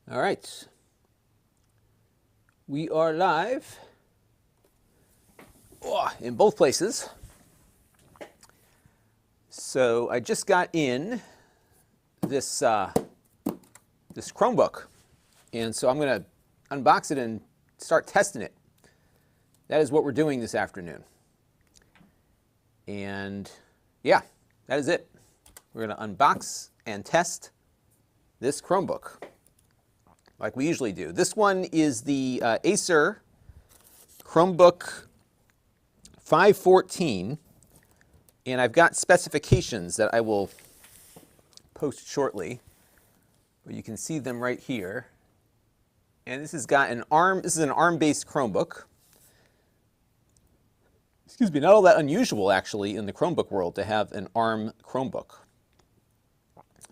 All right. We are live in both places. So I just got in this this Chromebook, and so I'm going to unbox it and start testing it. That is what we're doing this afternoon. And yeah, that is it. We're going to unbox and test this Chromebook like we usually do. This one is the Acer Chromebook 514, and I've got specifications that I will post shortly, but you can see them right here. And this has got an ARM, this is an ARM-based Chromebook. Excuse me, not all that unusual actually in the Chromebook world to have an ARM Chromebook.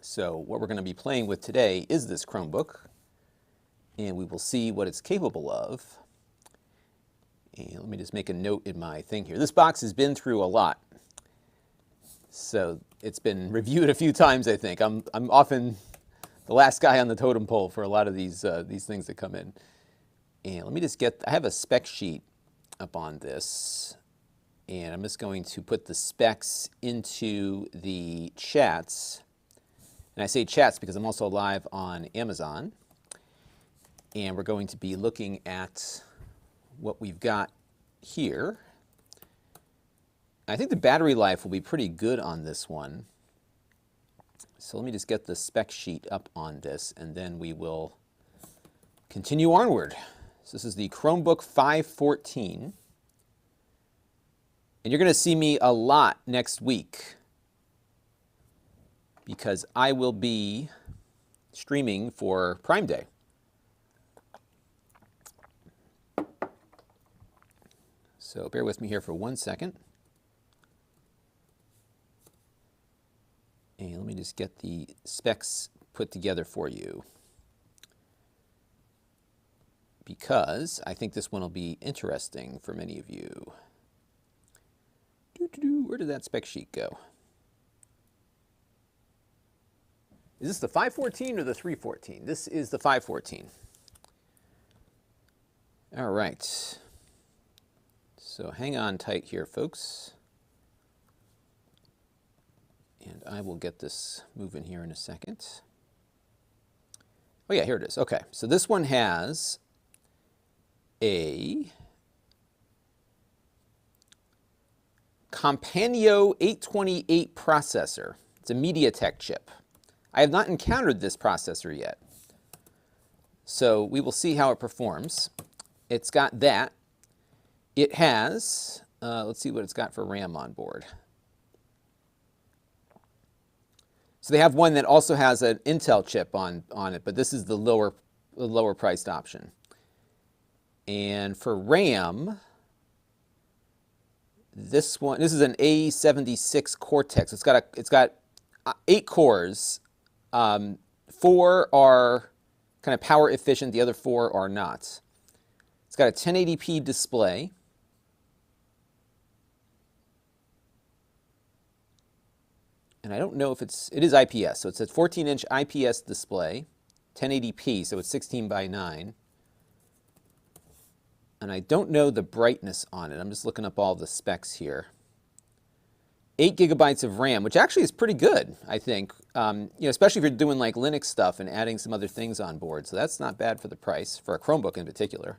So what we're going to be playing with today is this Chromebook, and we will see what it's capable of. And let me just make a note in my thing here. This box has been through a lot, so it's been reviewed a few times, I think. I'm often the last guy on the totem pole for a lot of these things that come in. And let me just get, I have a spec sheet up on this, and I'm just going to put the specs into the chats. And I say chats because I'm also live on Amazon. And we're going to be looking at what we've got here. I think the battery life will be pretty good on this one. So let me just get the spec sheet up on this, and then we will continue onward. So this is the Chromebook 514. And you're going to see me a lot next week because I will be streaming for Prime Day. So bear with me here for 1 second. And let me just get the specs put together for you, because I think this one will be interesting for many of you. Where did that spec sheet go? Is this the 514 or the 314? This is the 514. All right. So hang on tight here, folks. And I will get this moving here in a second. Oh yeah, here it is. Okay, so this one has a Companio 828 processor. It's a MediaTek chip. I have not encountered this processor yet, so we will see how it performs. It's got that. It has, let's see what it's got for RAM on board. So they have one that also has an Intel chip on it, but this is the lower priced option. And for RAM, this is an A76 Cortex. It's got 8 cores. 4 are kind of power efficient, the other 4 are not. It's got a 1080p display. And I don't know if it is IPS, so it's a 14-inch IPS display, 1080p, so it's 16 by 9. And I don't know the brightness on it. I'm just looking up all the specs here. 8 gigabytes of RAM, which actually is pretty good, I think. Especially if you're doing like Linux stuff and adding some other things on board. So that's not bad for the price, for a Chromebook in particular.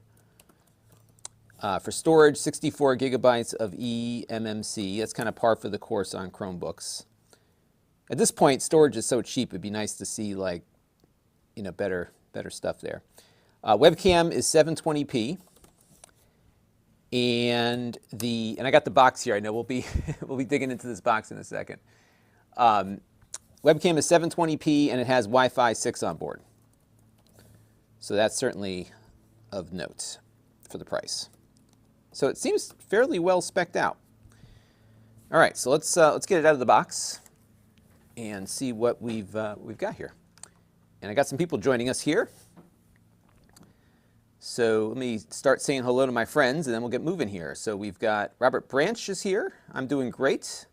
For storage, 64 gigabytes of eMMC. That's kind of par for the course on Chromebooks. At this point, storage is so cheap, it'd be nice to see like, better stuff there. Webcam is 720p. And I got the box here. I know we'll be we'll be digging into this box in a second. Webcam is 720p, and it has Wi-Fi 6 on board. So that's certainly of note for the price. So it seems fairly well spec'd out. All right, so let's get it out of the box and see what we've got here. And I got some people joining us here. So let me start saying hello to my friends, and then we'll get moving here. So we've got Robert Branch is here. I'm doing great.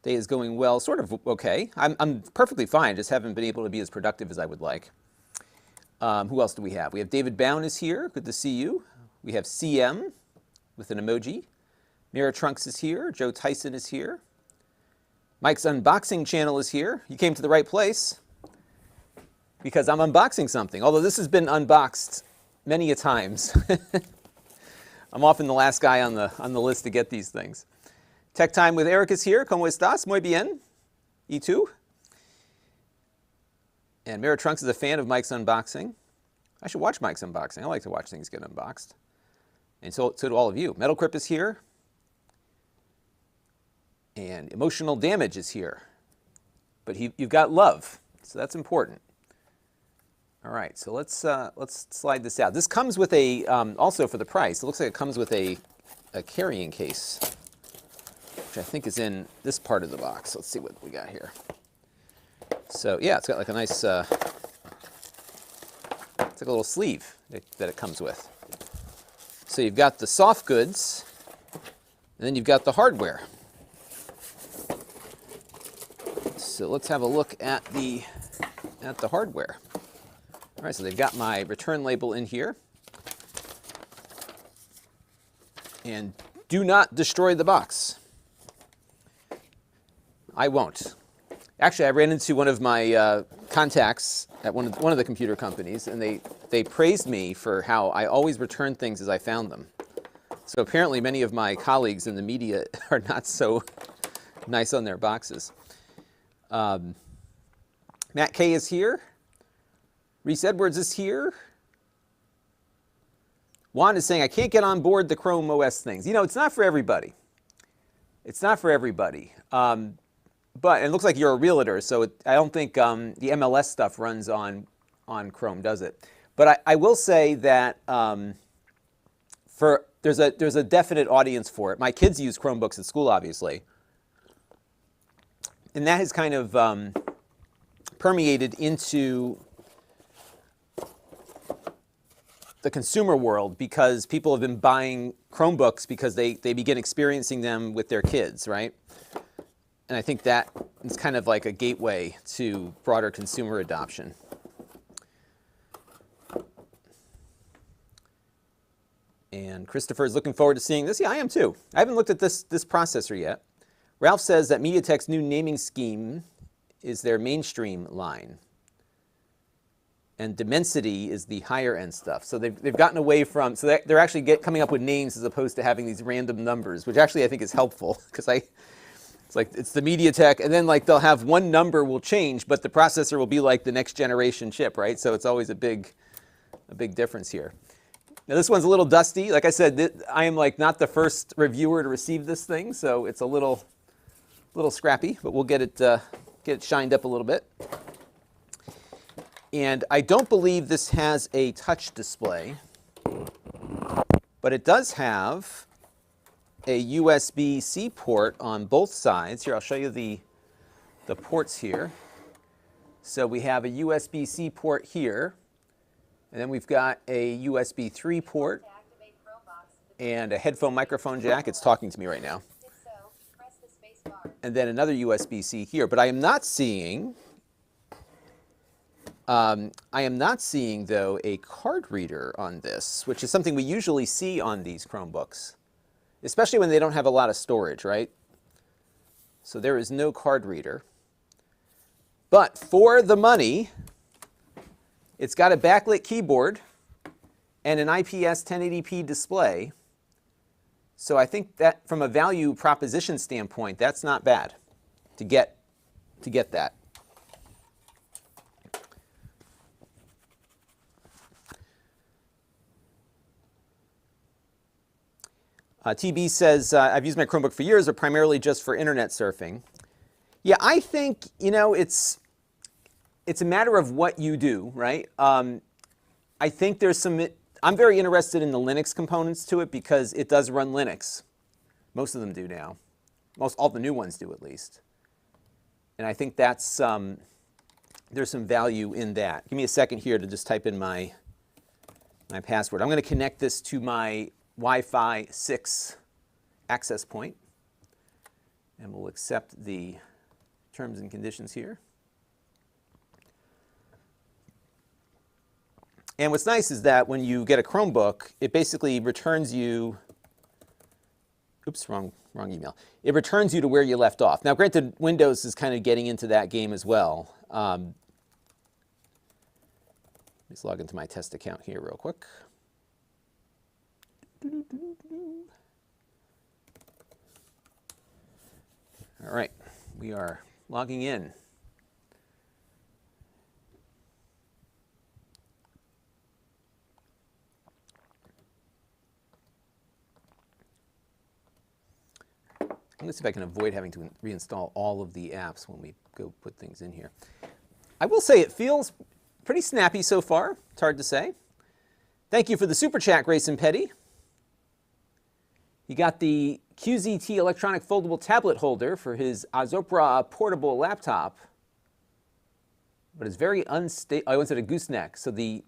Day is going well, sort of okay. I'm perfectly fine, just haven't been able to be as productive as I would like. Who else do we have? We have David Bown is here. Good to see you. We have CM with an emoji. Mira Trunks is here. Joe Tyson is here. Mike's unboxing channel is here. You came to the right place because I'm unboxing something. Although this has been unboxed many a times. I'm often the last guy on the list to get these things. Tech Time with Eric is here. ¿Cómo estás? Muy bien. ¿Y tú? And Mira Trunks is a fan of Mike's unboxing. I should watch Mike's unboxing. I like to watch things get unboxed. And so do all of you. Metal Crip is here. And Emotional Damage is here. But you've got love, so that's important. All right, so let's slide this out. This comes with a, also for the price, it looks like it comes with a carrying case, which I think is in this part of the box. Let's see what we got here. So yeah, it's got like a nice, it's like a little sleeve that it comes with. So you've got the soft goods, and then you've got the hardware. So let's have a look at the hardware. All right, so they've got my return label in here. And do not destroy the box. I won't. Actually, I ran into one of my contacts at one of the computer companies, and they praised me for how I always return things as I found them. So apparently many of my colleagues in the media are not so nice on their boxes. Matt K is here. Reese Edwards is here. Juan is saying, I can't get on board the Chrome OS things. You know, it's not for everybody. It's not for everybody. But it looks like you're a realtor, so I don't think the MLS stuff runs on Chrome, does it? But I will say that there's a definite audience for it. My kids use Chromebooks at school, obviously. And that has kind of permeated into the consumer world because people have been buying Chromebooks because they begin experiencing them with their kids, right? And I think that is kind of like a gateway to broader consumer adoption. And Christopher is looking forward to seeing this. Yeah, I am too. I haven't looked at this processor yet. Ralph says that MediaTek's new naming scheme is their mainstream line. And Dimensity is the higher end stuff. So they've gotten away from, so they're actually coming up with names as opposed to having these random numbers, which actually I think is helpful because it's the MediaTek, and then like they'll have one number will change, but the processor will be like the next generation chip, right? So it's always a big difference here. Now this one's a little dusty. Like I said, I am like not the first reviewer to receive this thing, so it's a little scrappy, but we'll get it shined up a little bit. And I don't believe this has a touch display, but it does have a USB-C port on both sides. Here, I'll show you the ports here. So we have a USB-C port here, and then we've got a USB 3 port and a headphone microphone jack. It's talking to me right now. And then another USB-C here. But I am not seeing, though, a card reader on this, which is something we usually see on these Chromebooks, especially when they don't have a lot of storage, right? So there is no card reader. But for the money, it's got a backlit keyboard and an IPS 1080p display. So I think that from a value proposition standpoint, that's not bad to get that. TB says, I've used my Chromebook for years, but primarily just for internet surfing. Yeah, I think, you know, it's a matter of what you do, right? I think there's some, I'm very interested in the Linux components to it because it does run Linux. Most of them do now. All the new ones do at least. And I think that's, there's some value in that. Give me a second here to just type in my password. I'm going to connect this to my Wi-Fi 6 access point, and we'll accept the terms and conditions here. And what's nice is that when you get a Chromebook, it basically returns you, oops, wrong email. It returns you to where you left off. Now, granted, Windows is kind of getting into that game as well. Let's log into my test account here real quick. All right, we are logging in. Let me see if I can avoid having to reinstall all of the apps when we go put things in here. I will say it feels pretty snappy so far. It's hard to say. Thank you for the super chat, Grayson Petty. He got the QZT electronic foldable tablet holder for his Azopra portable laptop, but it's very unstable. I once said a gooseneck. So the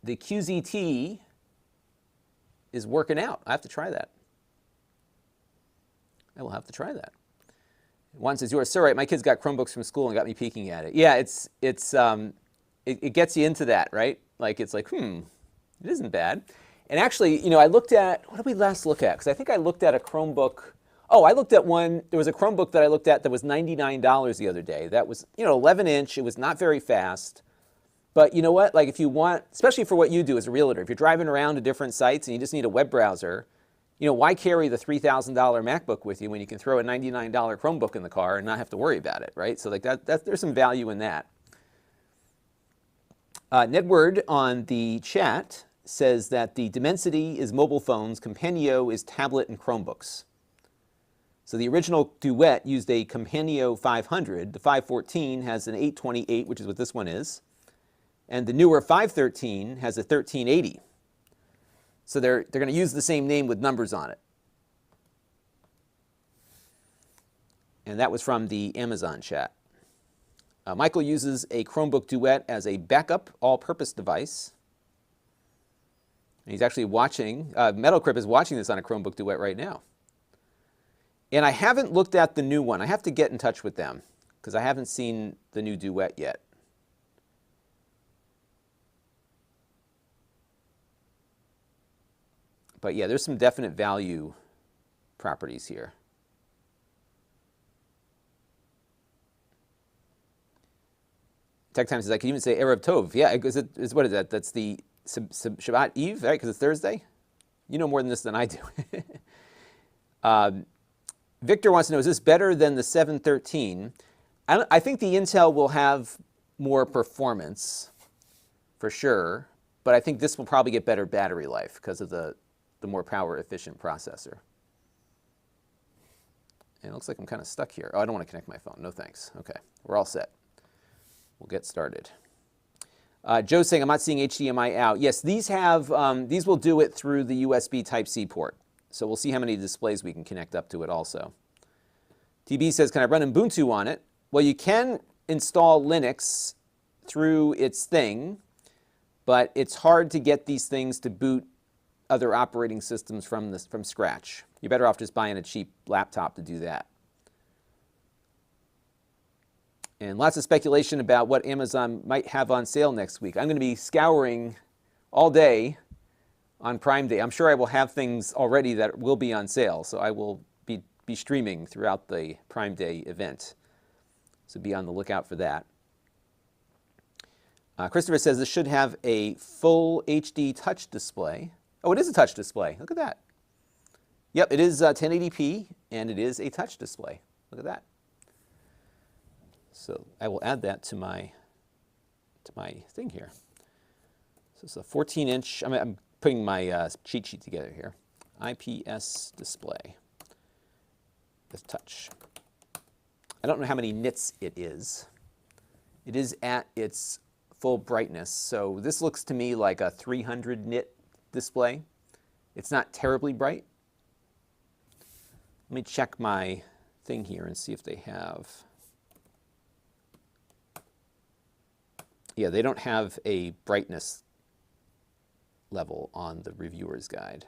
QZT is working out. I have to try that. I will have to try that. Juan says, "You are so right. My kids got Chromebooks from school and got me peeking at it." Yeah, it gets you into that, right? Like it's like, it isn't bad. And actually, you know, I looked at, what did we last look at? Because I think I looked at a Chromebook. Oh, I looked at one. There was a Chromebook that I looked at that was $99 the other day. That was, 11-inch. It was not very fast. But you know what? Like if you want, especially for what you do as a realtor, if you're driving around to different sites and you just need a web browser, why carry the $3,000 MacBook with you when you can throw a $99 Chromebook in the car and not have to worry about it, right? So like there's some value in that. Nedward on the chat says that the Dimensity is mobile phones, Compendio is tablet and Chromebooks. So the original Duet used a Compendio 500. The 514 has an 828, which is what this one is. And the newer 513 has a 1380. So they're going to use the same name with numbers on it. And that was from the Amazon chat. Michael uses a Chromebook Duet as a backup all-purpose device. And he's actually watching, Metalcrip is watching this on a Chromebook Duet right now. And I haven't looked at the new one. I have to get in touch with them because I haven't seen the new Duet yet. But yeah, there's some definite value properties here. Tech Times says I can even say Erev Tov. Yeah, it's what is that? That's the Shabbat Eve, right? Because it's Thursday. You know more than this than I do. Victor wants to know, is this better than the 713? I think the Intel will have more performance, for sure. But I think this will probably get better battery life because of the more power-efficient processor. And it looks like I'm kind of stuck here. Oh, I don't want to connect my phone. No thanks. Okay, we're all set. We'll get started. Joe's saying, I'm not seeing HDMI out. Yes, these will do it through the USB Type-C port. So we'll see how many displays we can connect up to it also. TB says, can I run Ubuntu on it? Well, you can install Linux through its thing, but it's hard to get these things to boot other operating systems from scratch. You're better off just buying a cheap laptop to do that. And lots of speculation about what Amazon might have on sale next week. I'm going to be scouring all day on Prime Day. I'm sure I will have things already that will be on sale, so I will be streaming throughout the Prime Day event. So be on the lookout for that. Christopher says this should have a full HD touch display. Oh, it is a touch display. Look at that. Yep, it is 1080p, and it is a touch display. Look at that. So I will add that to my thing here. So it's a 14-inch. I'm putting my cheat sheet together here. IPS display with touch. I don't know how many nits it is. It is at its full brightness. So this looks to me like a 300 nit display. It's not terribly bright. Let me check my thing here and see if they have. Yeah, they don't have a brightness level on the reviewer's guide.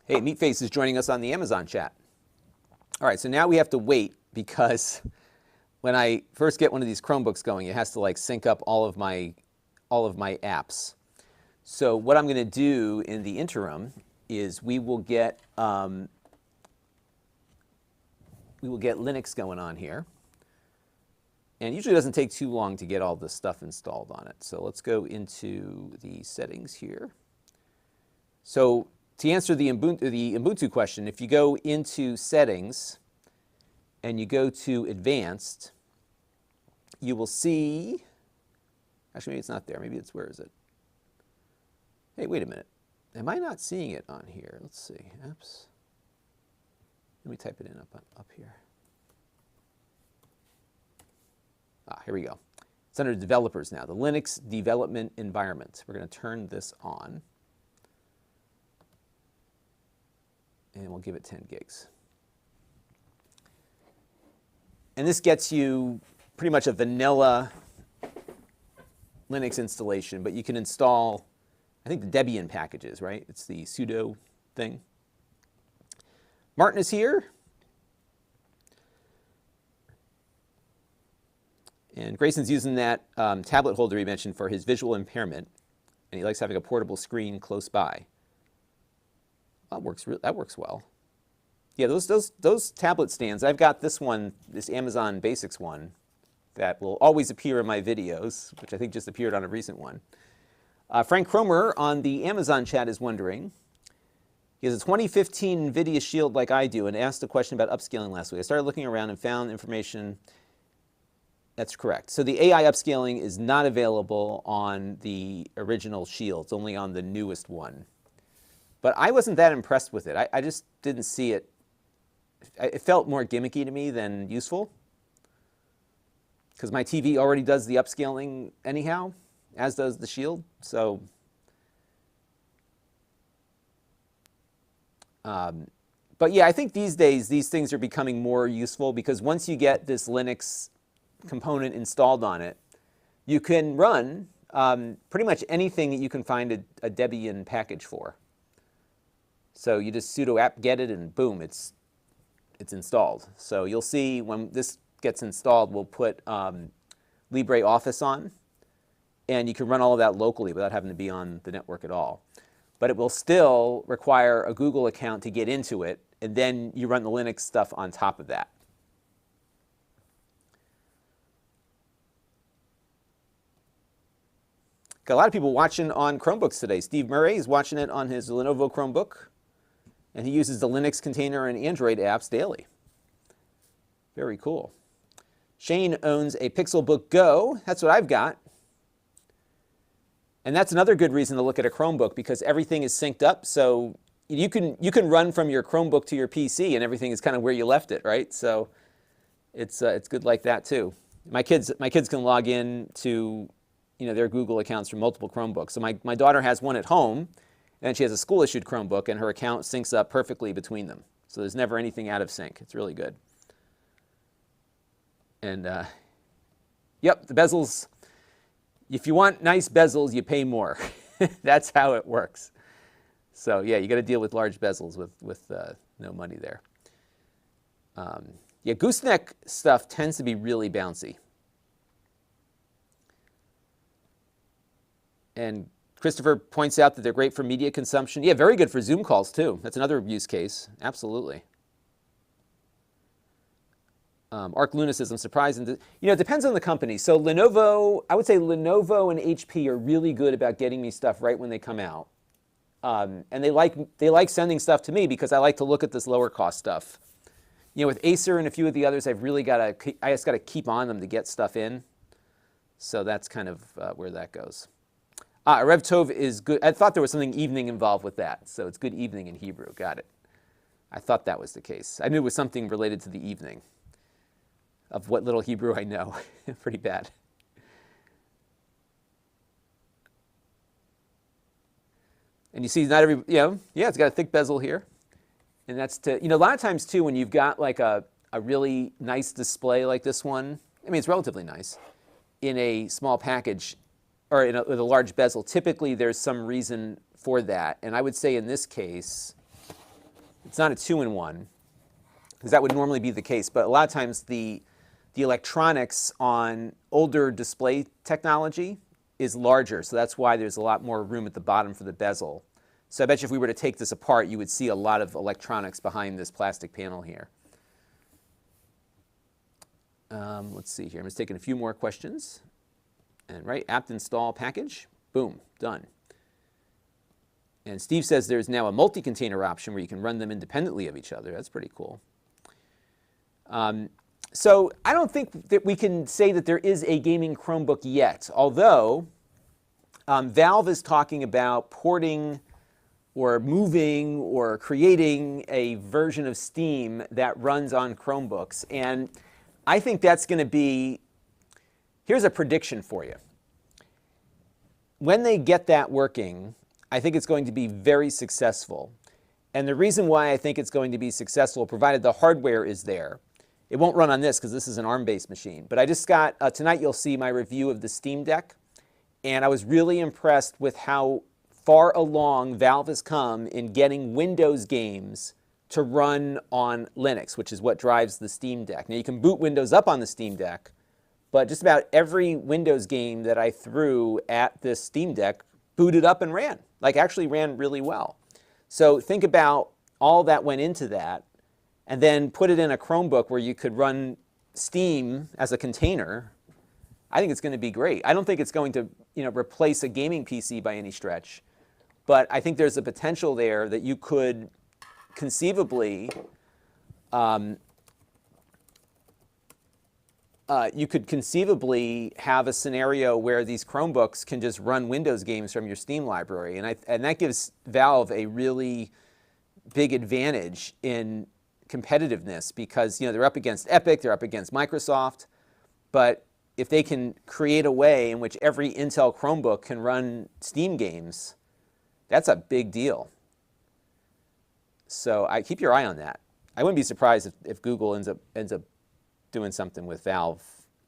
Hey, Meatface is joining us on the Amazon chat. All right, so now we have to wait because when I first get one of these Chromebooks going, it has to like sync up all of my apps. So what I'm going to do in the interim is we will get Linux going on here. And it usually doesn't take too long to get all this stuff installed on it. So let's go into the settings here. So to answer the Ubuntu question, if you go into settings and you go to advanced, you will see, actually maybe it's not there, maybe it's, where is it? Hey, wait a minute. Am I not seeing it on here? Let's see, apps. Let me type it in up here. Ah, here we go. It's under developers now, the Linux development environment. We're going to turn this on. And we'll give it 10 gigs. And this gets you pretty much a vanilla Linux installation, but you can install, I think, the Debian packages, right? It's the sudo thing. Martin is here. And Grayson's using that tablet holder he mentioned for his visual impairment, and he likes having a portable screen close by. That works well. Yeah, those tablet stands. I've got this one, this Amazon Basics one, that will always appear in my videos, which I think just appeared on a recent one. Frank Cromer on the Amazon chat is wondering. He has a 2015 NVIDIA Shield like I do and asked a question about upscaling last week. I started looking around and found information. That's correct. So the AI upscaling is not available on the original Shield. It's only on the newest one. But I wasn't that impressed with it. I just didn't see it. It felt more gimmicky to me than useful. Because my TV already does the upscaling anyhow, as does the Shield. So, but yeah, I think these days these things are becoming more useful because once you get this Linux component installed on it, you can run pretty much anything that you can find a Debian package for. So you just sudo apt-get it and boom, it's installed. So you'll see when this gets installed, we'll put LibreOffice on, and you can run all of that locally without having to be on the network at all. But it will still require a Google account to get into it, and then you run the Linux stuff on top of that. Got a lot of people watching on Chromebooks today. Steve Murray is watching it on his Lenovo Chromebook, and he uses the Linux container and Android apps daily. Very cool. Shane owns a Pixelbook Go. That's what I've got. And that's another good reason to look at a Chromebook because everything is synced up. So you can run from your Chromebook to your PC and everything is kind of where you left it, right? So it's good like that too. My kids can log in to their Google accounts from multiple Chromebooks. So my daughter has one at home, and she has a school-issued Chromebook, and her account syncs up perfectly between them. So there's never anything out of sync. It's really good. And yep, the bezels. If you want nice bezels, you pay more. That's how it works. So yeah, you got to deal with large bezels with no money there. Yeah, gooseneck stuff tends to be really bouncy. And Christopher points out that they're great for media consumption. Yeah, very good for Zoom calls too. That's another use case. Absolutely. Arc Luna says, I'm surprised. It depends on the company. So Lenovo, I would say Lenovo and HP are really good about getting me stuff right when they come out. And they like sending stuff to me because I like to look at this lower cost stuff. With Acer and a few of the others, I just got to keep on them to get stuff in. So that's kind of where that goes. Rev Tov is good. I thought there was something evening involved with that. So it's good evening in Hebrew. Got it. I thought that was the case. I knew it was something related to the evening of what little Hebrew I know. Pretty bad. And you see not every, it's got a thick bezel here. And that's to, a lot of times too, when you've got like a really nice display like this one, I mean, it's relatively nice, in a small package, or with a large bezel, typically there's some reason for that. And I would say in this case, It's not a 2-in-1, because that would normally be the case. But a lot of times the electronics on older display technology is larger, so that's why there's a lot more room at the bottom for the bezel. So I bet you if we were to take this apart, you would see a lot of electronics behind this plastic panel here. Let's see here. I'm just taking a few more questions. And right, apt install package. Boom, done. And Steve says there's now a multi-container option where you can run them independently of each other. That's pretty cool. So I don't think that we can say that there is a gaming Chromebook yet, although Valve is talking about porting or moving or creating a version of Steam that runs on Chromebooks. And I think that's going to be, here's a prediction for you. When they get that working, I think it's going to be very successful. And the reason why I think it's going to be successful, provided the hardware is there, it won't run on this because this is an ARM-based machine. But I just got, tonight you'll see my review of the Steam Deck. And I was really impressed with how far along Valve has come in getting Windows games to run on Linux, which is what drives the Steam Deck. Now you can boot Windows up on the Steam Deck, but just about every Windows game that I threw at this Steam Deck booted up and ran, like actually ran really well. So think about all that went into that, and then put it in a Chromebook where you could run Steam as a container. I think it's going to be great. I don't think it's going to, replace a gaming PC by any stretch, but I think there's a potential there that you could conceivably have a scenario where these Chromebooks can just run Windows games from your Steam library, and that gives Valve a really big advantage in competitiveness because they're up against Epic, they're up against Microsoft, but if they can create a way in which every Intel Chromebook can run Steam games, that's a big deal. So I keep your eye on that. I wouldn't be surprised if Google ends up doing something with Valve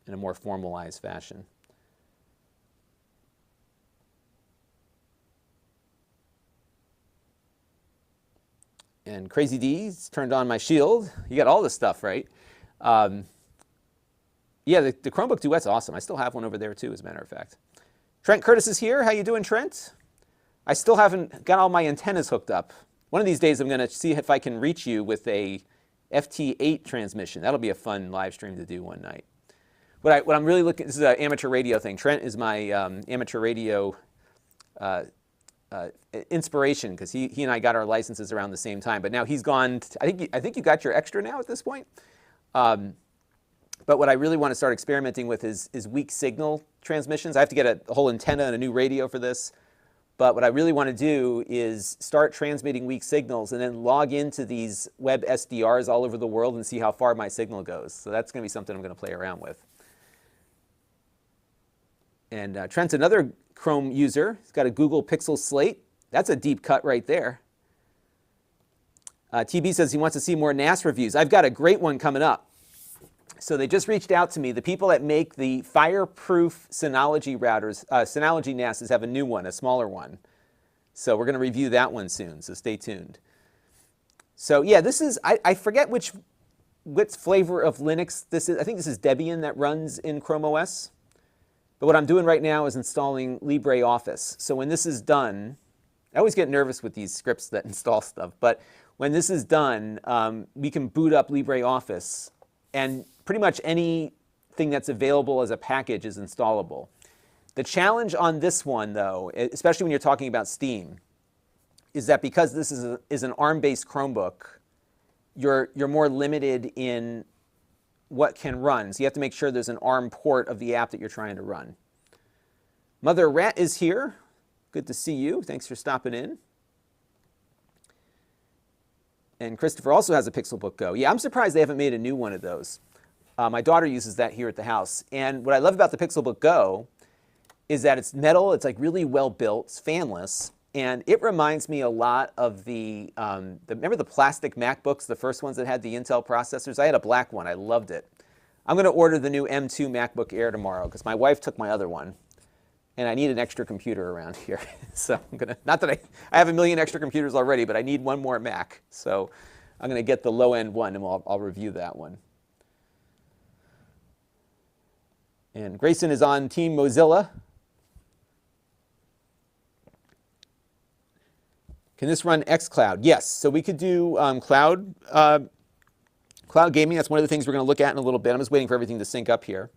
in a more formalized fashion. And Crazy D's turned on my Shield. You got all this stuff, right? Yeah, the Chromebook Duet's awesome. I still have one over there too, as a matter of fact. Trent Curtis is here. How you doing, Trent? I still haven't got all my antennas hooked up. One of these days I'm going to see if I can reach you with a FT8 transmission. That'll be a fun live stream to do one night. What I'm really looking, this is an amateur radio thing. Trent is my amateur radio inspiration because he and I got our licenses around the same time. But now he's gone. I think you got your extra now at this point. But what I really want to start experimenting with is weak signal transmissions. I have to get a whole antenna and a new radio for this. But what I really want to do is start transmitting weak signals and then log into these web SDRs all over the world and see how far my signal goes. So that's going to be something I'm going to play around with. And Trent's another Chrome user. He's got a Google Pixel Slate. That's a deep cut right there. TB says he wants to see more NAS reviews. I've got a great one coming up. So they just reached out to me. The people that make the fireproof Synology routers, Synology NASs have a new one, a smaller one. So we're going to review that one soon, so stay tuned. So yeah, this is, I forget which flavor of Linux this is. I think this is Debian that runs in Chrome OS. But what I'm doing right now is installing LibreOffice. So when this is done, I always get nervous with these scripts that install stuff, but when this is done, we can boot up LibreOffice, and pretty much anything that's available as a package is installable. The challenge on this one, though, especially when you're talking about Steam, is that because this is an ARM-based Chromebook, you're more limited in what can run. So you have to make sure there's an ARM port of the app that you're trying to run. Mother Rat is here. Good to see you. Thanks for stopping in. And Christopher also has a Pixelbook Go. Yeah, I'm surprised they haven't made a new one of those. My daughter uses that here at the house. And what I love about the Pixelbook Go is that it's metal, it's like really well built, it's fanless, and it reminds me a lot of remember the plastic MacBooks, the first ones that had the Intel processors? I had a black one, I loved it. I'm going to order the new M2 MacBook Air tomorrow because my wife took my other one. and I need an extra computer around here. So I'm gonna, not that I have a million extra computers already, but I need one more Mac. So I'm gonna get the low-end one, and I'll review that one. And Grayson is on Team Mozilla. Can this run xCloud? Yes. So we could do cloud gaming. That's one of the things we're going to look at in a little bit. I'm just waiting for everything to sync up here.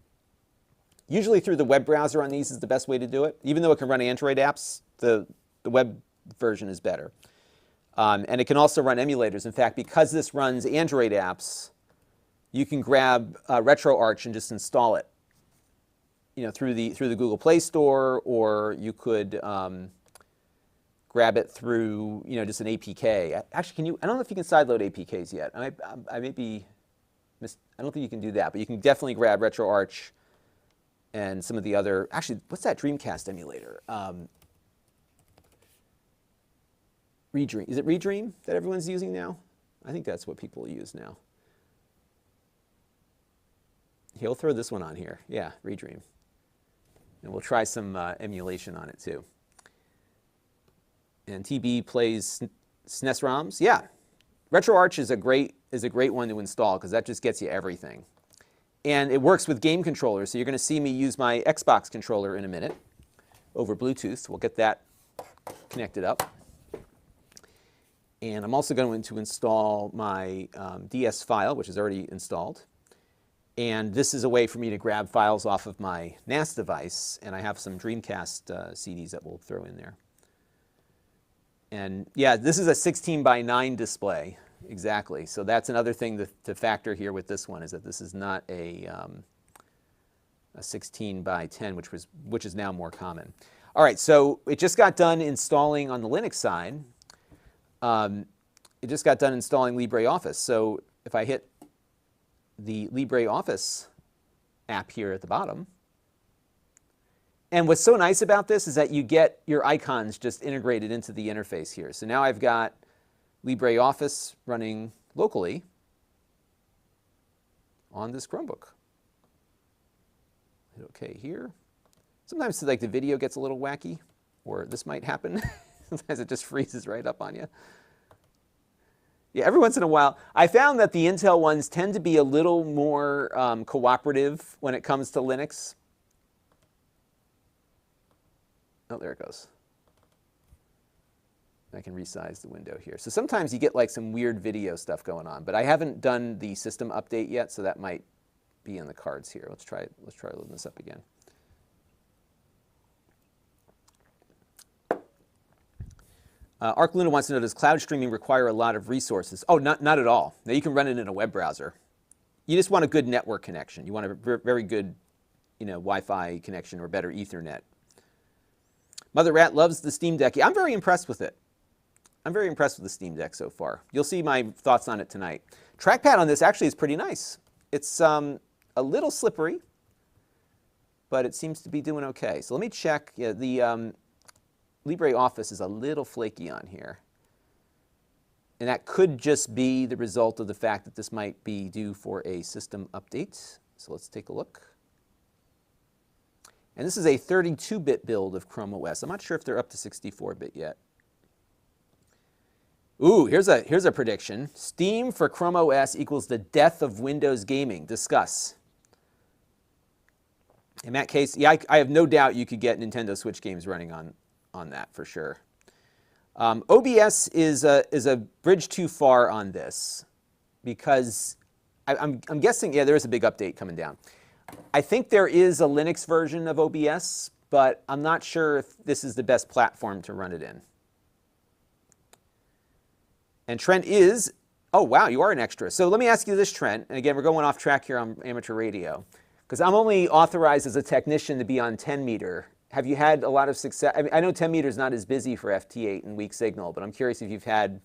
Usually through the web browser on these is the best way to do it. Even though it can run Android apps, the web version is better. And it can also run emulators. In fact, because this runs Android apps, you can grab RetroArch and just install it, through the Google Play Store, or you could grab it through, just an APK. Actually, I don't know if you can sideload APKs yet. I may be, I don't think you can do that, but you can definitely grab RetroArch and some of the other, actually, what's that Dreamcast emulator? Redream. Is it Redream that everyone's using now? I think that's what people use now. He'll throw this one on here. Yeah, Redream. And we'll try some emulation on it too. And TB plays SNES ROMs. Yeah, RetroArch is a great one to install because that just gets you everything. And it works with game controllers. So you're going to see me use my Xbox controller in a minute over Bluetooth. We'll get that connected up. And I'm also going to install my DS file, which is already installed. And this is a way for me to grab files off of my NAS device. And I have some Dreamcast CDs that we'll throw in there. And yeah, this is a 16:9 display, exactly. So that's another thing to factor here with this one, is that this is not a 16:10, which is now more common. All right, so it just got done installing on the Linux side. It just got done installing LibreOffice. So if I hit the LibreOffice app here at the bottom, and what's so nice about this is that you get your icons just integrated into the interface here. So now I've got LibreOffice running locally on this Chromebook. Hit OK here. Sometimes the video gets a little wacky, or this might happen. Sometimes it just freezes right up on you. Yeah, every once in a while. I found that the Intel ones tend to be a little more cooperative when it comes to Linux. Oh, there it goes. I can resize the window here. So sometimes you get some weird video stuff going on, but I haven't done the system update yet, so that might be in the cards here. Let's try loading this up again. Arc Luna wants to know, does cloud streaming require a lot of resources? Oh, not at all. Now you can run it in a web browser. You just want a good network connection. You want a very good, Wi-Fi connection or better Ethernet. Mother Rat loves the Steam Deck. Yeah, I'm very impressed with it. I'm very impressed with the Steam Deck so far. You'll see my thoughts on it tonight. Trackpad on this actually is pretty nice. It's a little slippery, but it seems to be doing okay. So let me check. Yeah, the LibreOffice is a little flaky on here. And that could just be the result of the fact that this might be due for a system update. So let's take a look. And this is a 32-bit build of Chrome OS. I'm not sure if they're up to 64-bit yet. Ooh, here's a prediction. Steam for Chrome OS equals the death of Windows gaming. Discuss. In that case, yeah, I have no doubt you could get Nintendo Switch games running on that for sure. OBS is a bridge too far on this because I'm guessing, yeah, there is a big update coming down. I think there is a Linux version of OBS, but I'm not sure if this is the best platform to run it in. And Trent is, oh wow, you are an extra. So let me ask you this, Trent, and again, we're going off track here on amateur radio, because I'm only authorized as a technician to be on 10 meter. Have you had a lot of success? I mean, I know 10 meter is not as busy for FT8 and weak signal, but I'm curious if you've had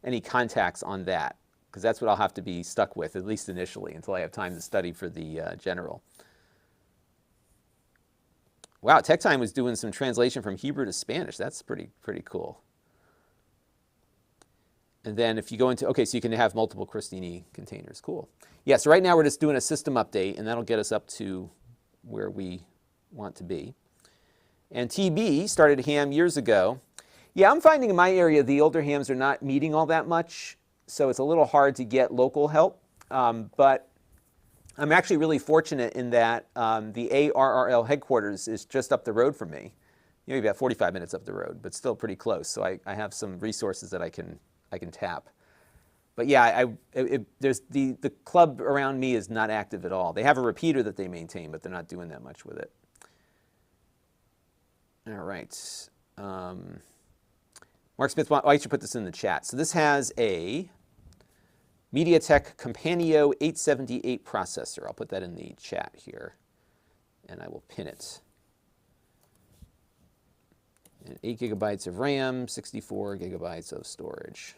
any contacts on that, because that's what I'll have to be stuck with, at least initially, until I have time to study for the general. Wow, Tech Time was doing some translation from Hebrew to Spanish. That's pretty cool. And then if you go into, okay, so you can have multiple Crostini containers. Cool. Yeah, so right now we're just doing a system update, and that'll get us up to where we want to be. And TB started ham years ago. Yeah, I'm finding in my area the older hams are not meeting all that much, so it's a little hard to get local help. But I'm actually really fortunate in that the ARRL headquarters is just up the road from me, maybe about 45 minutes up the road, but still pretty close. So I have some resources that I can tap. But yeah, there's the club around me is not active at all. They have a repeater that they maintain, but they're not doing that much with it. All right. Mark Smith, I should put this in the chat. So this has a MediaTek Companio 878 processor. I'll put that in the chat here, and I will pin it. And 8 gigabytes of RAM, 64 gigabytes of storage.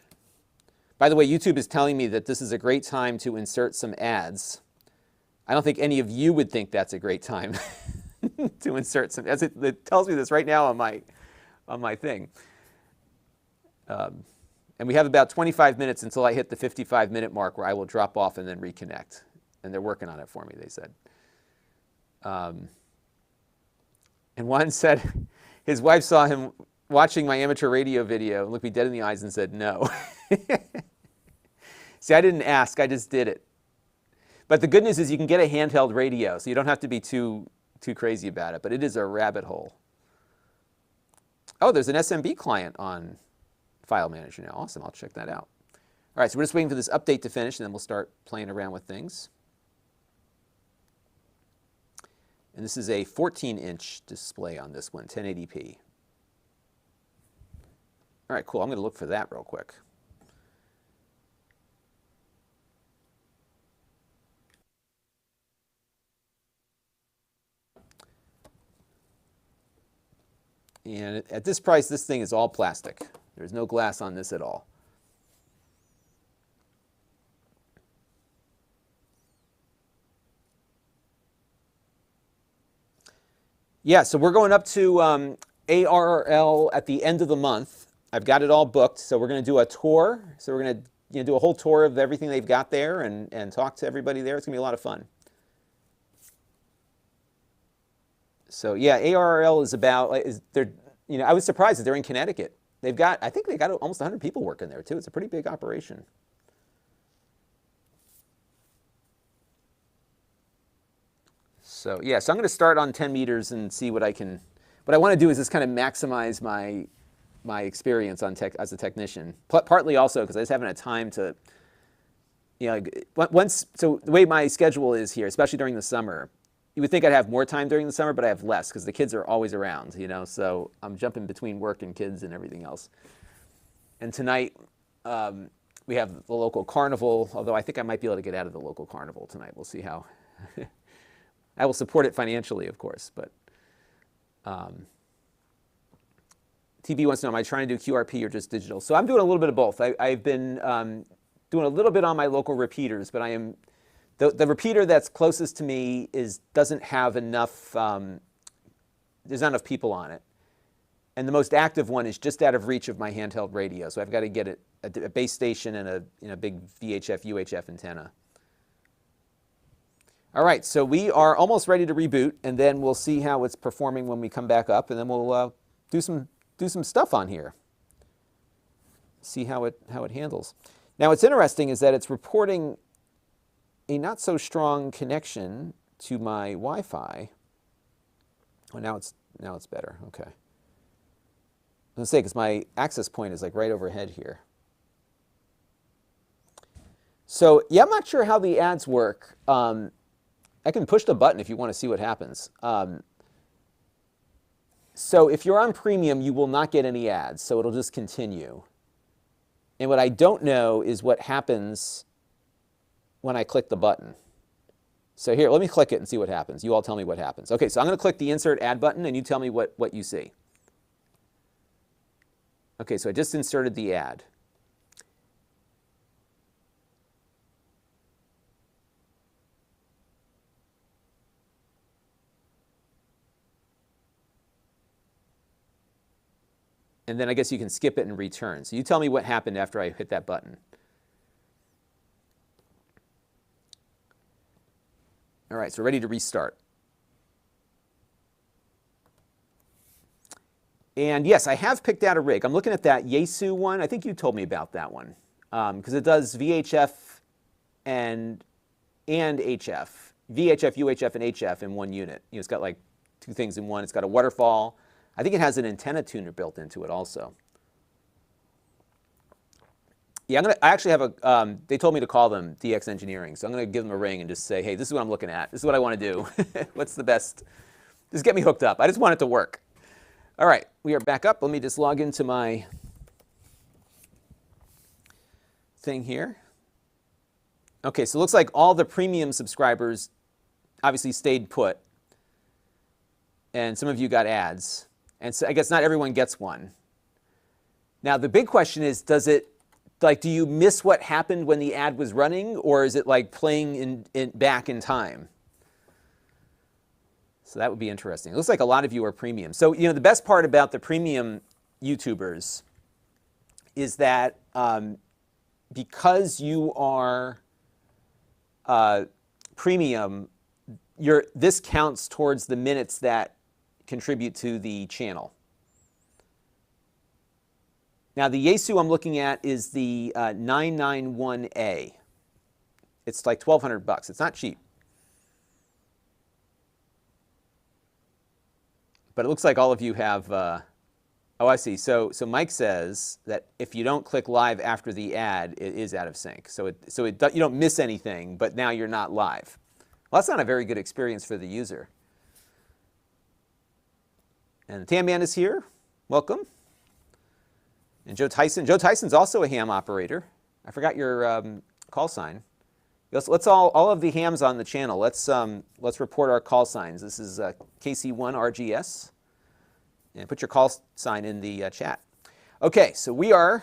By the way, YouTube is telling me that this is a great time to insert some ads. I don't think any of you would think that's a great time to insert some. It tells me this right now on my thing. And we have about 25 minutes until I hit the 55-minute mark where I will drop off and then reconnect. And they're working on it for me, they said. And one said his wife saw him watching my amateur radio video, looked me dead in the eyes and said, no. See, I didn't ask, I just did it. But the good news is you can get a handheld radio, so you don't have to be too crazy about it. But it is a rabbit hole. Oh, there's an SMB client on File Manager now. Awesome, I'll check that out. All right, so we're just waiting for this update to finish, and then we'll start playing around with things. And this is a 14-inch display on this one, 1080p. All right, cool. I'm going to look for that real quick. And at this price, this thing is all plastic. There's no glass on this at all. Yeah, so we're going up to ARRL at the end of the month. I've got it all booked, so we're going to do a tour. So we're going to do a whole tour of everything they've got there and talk to everybody there. It's going to be a lot of fun. So yeah, ARRL is about, I was surprised that they're in Connecticut. I think they got almost 100 people working there too. It's a pretty big operation. So yeah, so I'm going to start on 10 meters and see what I can. What I want to do is just kind of maximize my experience on tech as a technician. Partly also because I just haven't had time to, so the way my schedule is here, especially during the summer, you would think I'd have more time during the summer, but I have less because the kids are always around, so I'm jumping between work and kids and everything else. And tonight, we have the local carnival, although I think I might be able to get out of the local carnival tonight. We'll see how. I will support it financially, of course, but TV wants to know, am I trying to do QRP or just digital? So I'm doing a little bit of both. I've been doing a little bit on my local repeaters, but I am. The repeater that's closest to me doesn't have enough, there's not enough people on it. And the most active one is just out of reach of my handheld radio. So I've got to get it a base station and a big VHF, UHF antenna. All right, so we are almost ready to reboot, and then we'll see how it's performing when we come back up, and then we'll do some stuff on here. See how it handles. Now what's interesting is that it's reporting a not so strong connection to my Wi-Fi. Oh, now it's better. Okay. I was going to say, because my access point is like right overhead here. So yeah, I'm not sure how the ads work. I can push the button if you want to see what happens. So if you're on premium, you will not get any ads, so it'll just continue. And what I don't know is what happens when I click the button. So here, let me click it and see what happens. You all tell me what happens. Okay, so I'm going to click the insert ad button, and you tell me what you see. Okay, so I just inserted the ad. And then I guess you can skip it and return. So you tell me what happened after I hit that button. All right, so ready to restart. And yes, I have picked out a rig. I'm looking at that Yaesu one. I think you told me about that one because it does VHF and HF, VHF, UHF, and HF in one unit. It's got like two things in one. It's got a waterfall. I think it has an antenna tuner built into it also. Yeah, I actually have a, they told me to call them DX Engineering, so I'm going to give them a ring and just say, hey, this is what I'm looking at. This is what I want to do. What's the best? Just get me hooked up. I just want it to work. All right, we are back up. Let me just log into my thing here. Okay, so it looks like all the premium subscribers obviously stayed put, and some of you got ads. And so I guess not everyone gets one. Now, the big question is, does it, like, do you miss what happened when the ad was running, or is it like playing back in time? So that would be interesting. It looks like a lot of you are premium. So, the best part about the premium YouTubers is that because you are premium, this counts towards the minutes that contribute to the channel. Now, the Yaesu I'm looking at is the 991A. It's like $1,200. It's not cheap. But it looks like all of you have, oh, I see. So Mike says that if you don't click live after the ad, it is out of sync. So you don't miss anything, but now you're not live. Well, that's not a very good experience for the user. And Tam Man is here. Welcome. And Joe Tyson. Joe Tyson's also a ham operator. I forgot your call sign. Let's all of the hams on the channel. Let's report our call signs. This is KC1RGS. And put your call sign in the chat. Okay, so we are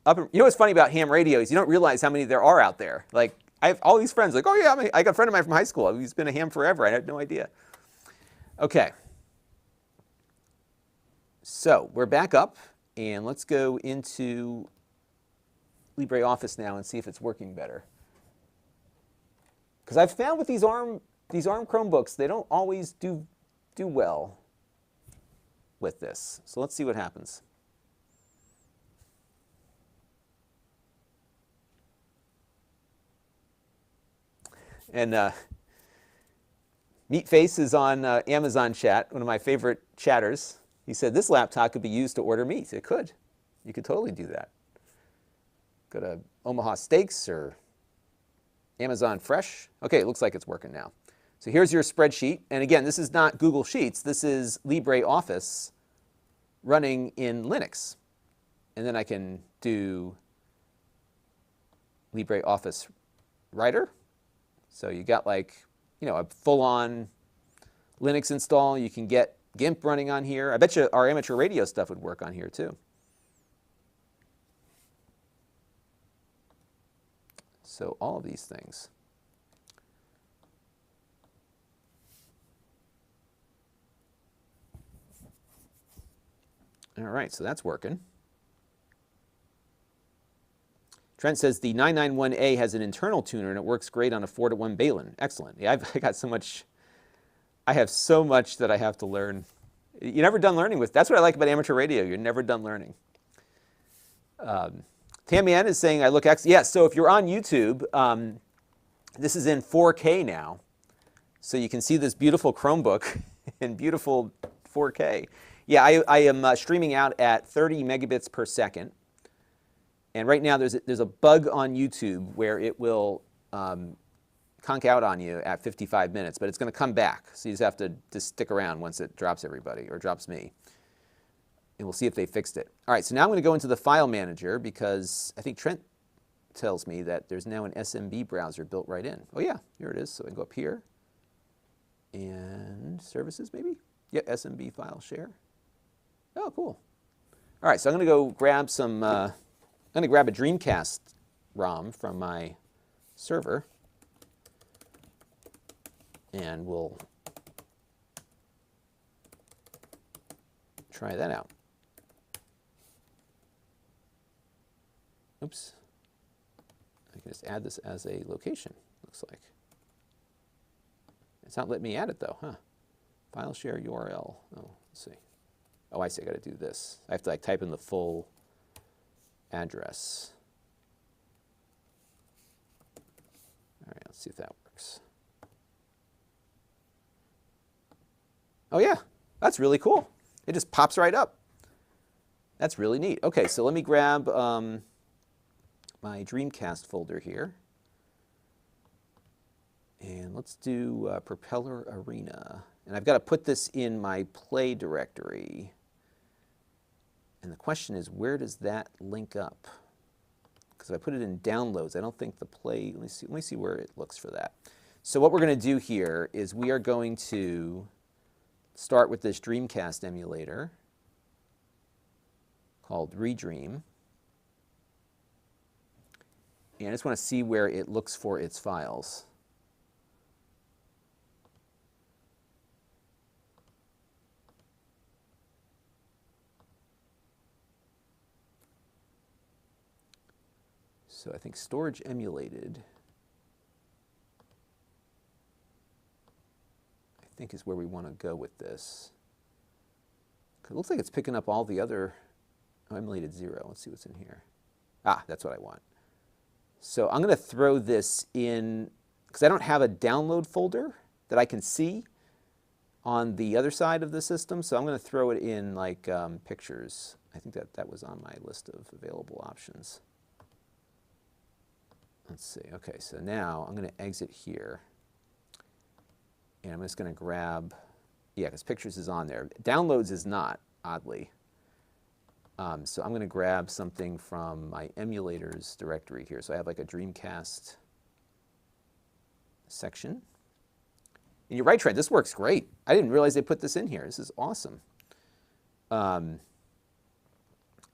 up. What's funny about ham radio is you don't realize how many there are out there. Like, I have all these friends. Like, oh yeah, I got a friend of mine from high school. He's been a ham forever. I had no idea. Okay. So we're back up. And let's go into LibreOffice now and see if it's working better. Because I've found with these ARM Chromebooks, they don't always do well with this. So let's see what happens. And Meatface is on Amazon Chat, one of my favorite chatters. He said this laptop could be used to order meat. It could. You could totally do that. Go to Omaha Steaks or Amazon Fresh. Okay, it looks like it's working now. So here's your spreadsheet. And again, this is not Google Sheets. This is LibreOffice running in Linux. And then I can do LibreOffice Writer. So you got like, a full-on Linux install. You can get GIMP running on here. I bet you our amateur radio stuff would work on here too. So all of these things. All right, so that's working. Trent says the 991A has an internal tuner and it works great on a 4-to-1 Balun. Excellent. Yeah, I have so much that I have to learn. You're never done learning with. That's what I like about amateur radio. You're never done learning. Tamian is saying I look excellent. Yes, so if you're on YouTube, this is in 4K now. So you can see this beautiful Chromebook in beautiful 4K. Yeah, I am streaming out at 30 megabits per second. And right now there's a bug on YouTube where it will conk out on you at 55 minutes, but it's going to come back. So you just have to just stick around once it drops everybody, or drops me. And we'll see if they fixed it. All right, so now I'm going to go into the file manager because I think Trent tells me that there's now an SMB browser built right in. Oh yeah, here it is. So I can go up here. And services maybe? Yeah, SMB file share. Oh, cool. All right, so I'm going to go grab some, I'm going to grab a Dreamcast ROM from my server. And we'll try that out. Oops. I can just add this as a location, looks like. It's not letting me add it though, huh? File share URL. Oh, let's see. Oh, I see, I got to do this. I have to like type in the full address. All right, let's see if that works. Oh yeah, that's really cool. It just pops right up. That's really neat. Okay, so let me grab my Dreamcast folder here. And let's do Propeller Arena. And I've got to put this in my Play directory. And the question is, where does that link up? Because if I put it in Downloads, I don't think the Play, let me see where it looks for that. So what we're going to do here is we are going to start with this Dreamcast emulator called Redream. And I just want to see where it looks for its files. So I think storage emulated, I think, is where we want to go with this. It looks like it's picking up all the other, oh, emulated 0. Let's see what's in here. Ah, that's what I want. So I'm going to throw this in, because I don't have a download folder that I can see on the other side of the system, so I'm going to throw it in like pictures. I think that was on my list of available options. Let's see. Okay, so now I'm going to exit here. And I'm just going to grab, yeah, because pictures is on there. Downloads is not, oddly. So I'm going to grab something from my emulators directory here. So I have like a Dreamcast section. And you're right, Trent, this works great. I didn't realize they put this in here. This is awesome. And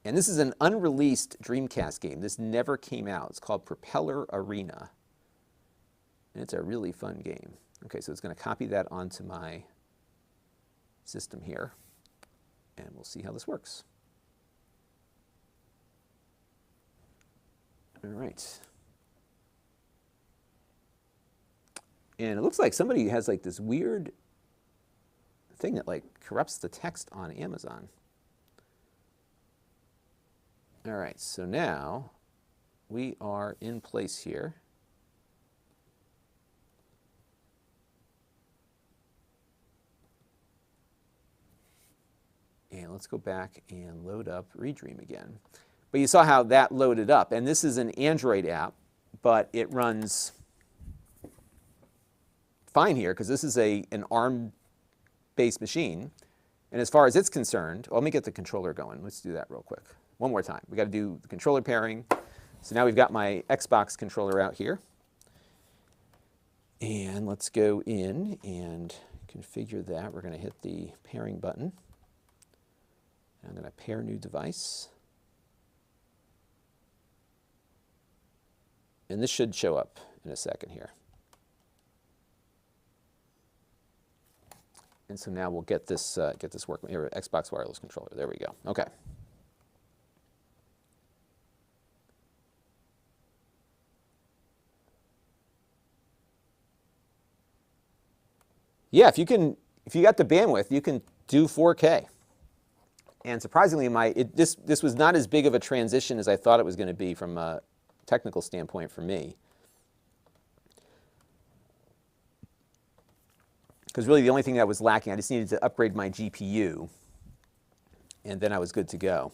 this is an unreleased Dreamcast game. This never came out. It's called Propeller Arena. And it's a really fun game. Okay, so it's going to copy that onto my system here. And we'll see how this works. All right. And it looks like somebody has like this weird thing that like corrupts the text on Amazon. All right, so now we are in place here. And let's go back and load up Redream again. But you saw how that loaded up. And this is an Android app, but it runs fine here because this is an ARM-based machine. And as far as it's concerned, well, let me get the controller going. Let's do that real quick. One more time. We've got to do the controller pairing. So now we've got my Xbox controller out here. And let's go in and configure that. We're going to hit the pairing button. I'm going to pair new device. And this should show up in a second here. And so now we'll get this working here, Xbox wireless controller. There we go. Okay. Yeah, if you got the bandwidth, you can do 4K. And surprisingly, this was not as big of a transition as I thought it was going to be from a technical standpoint for me. Because really the only thing that was lacking, I just needed to upgrade my GPU, and then I was good to go.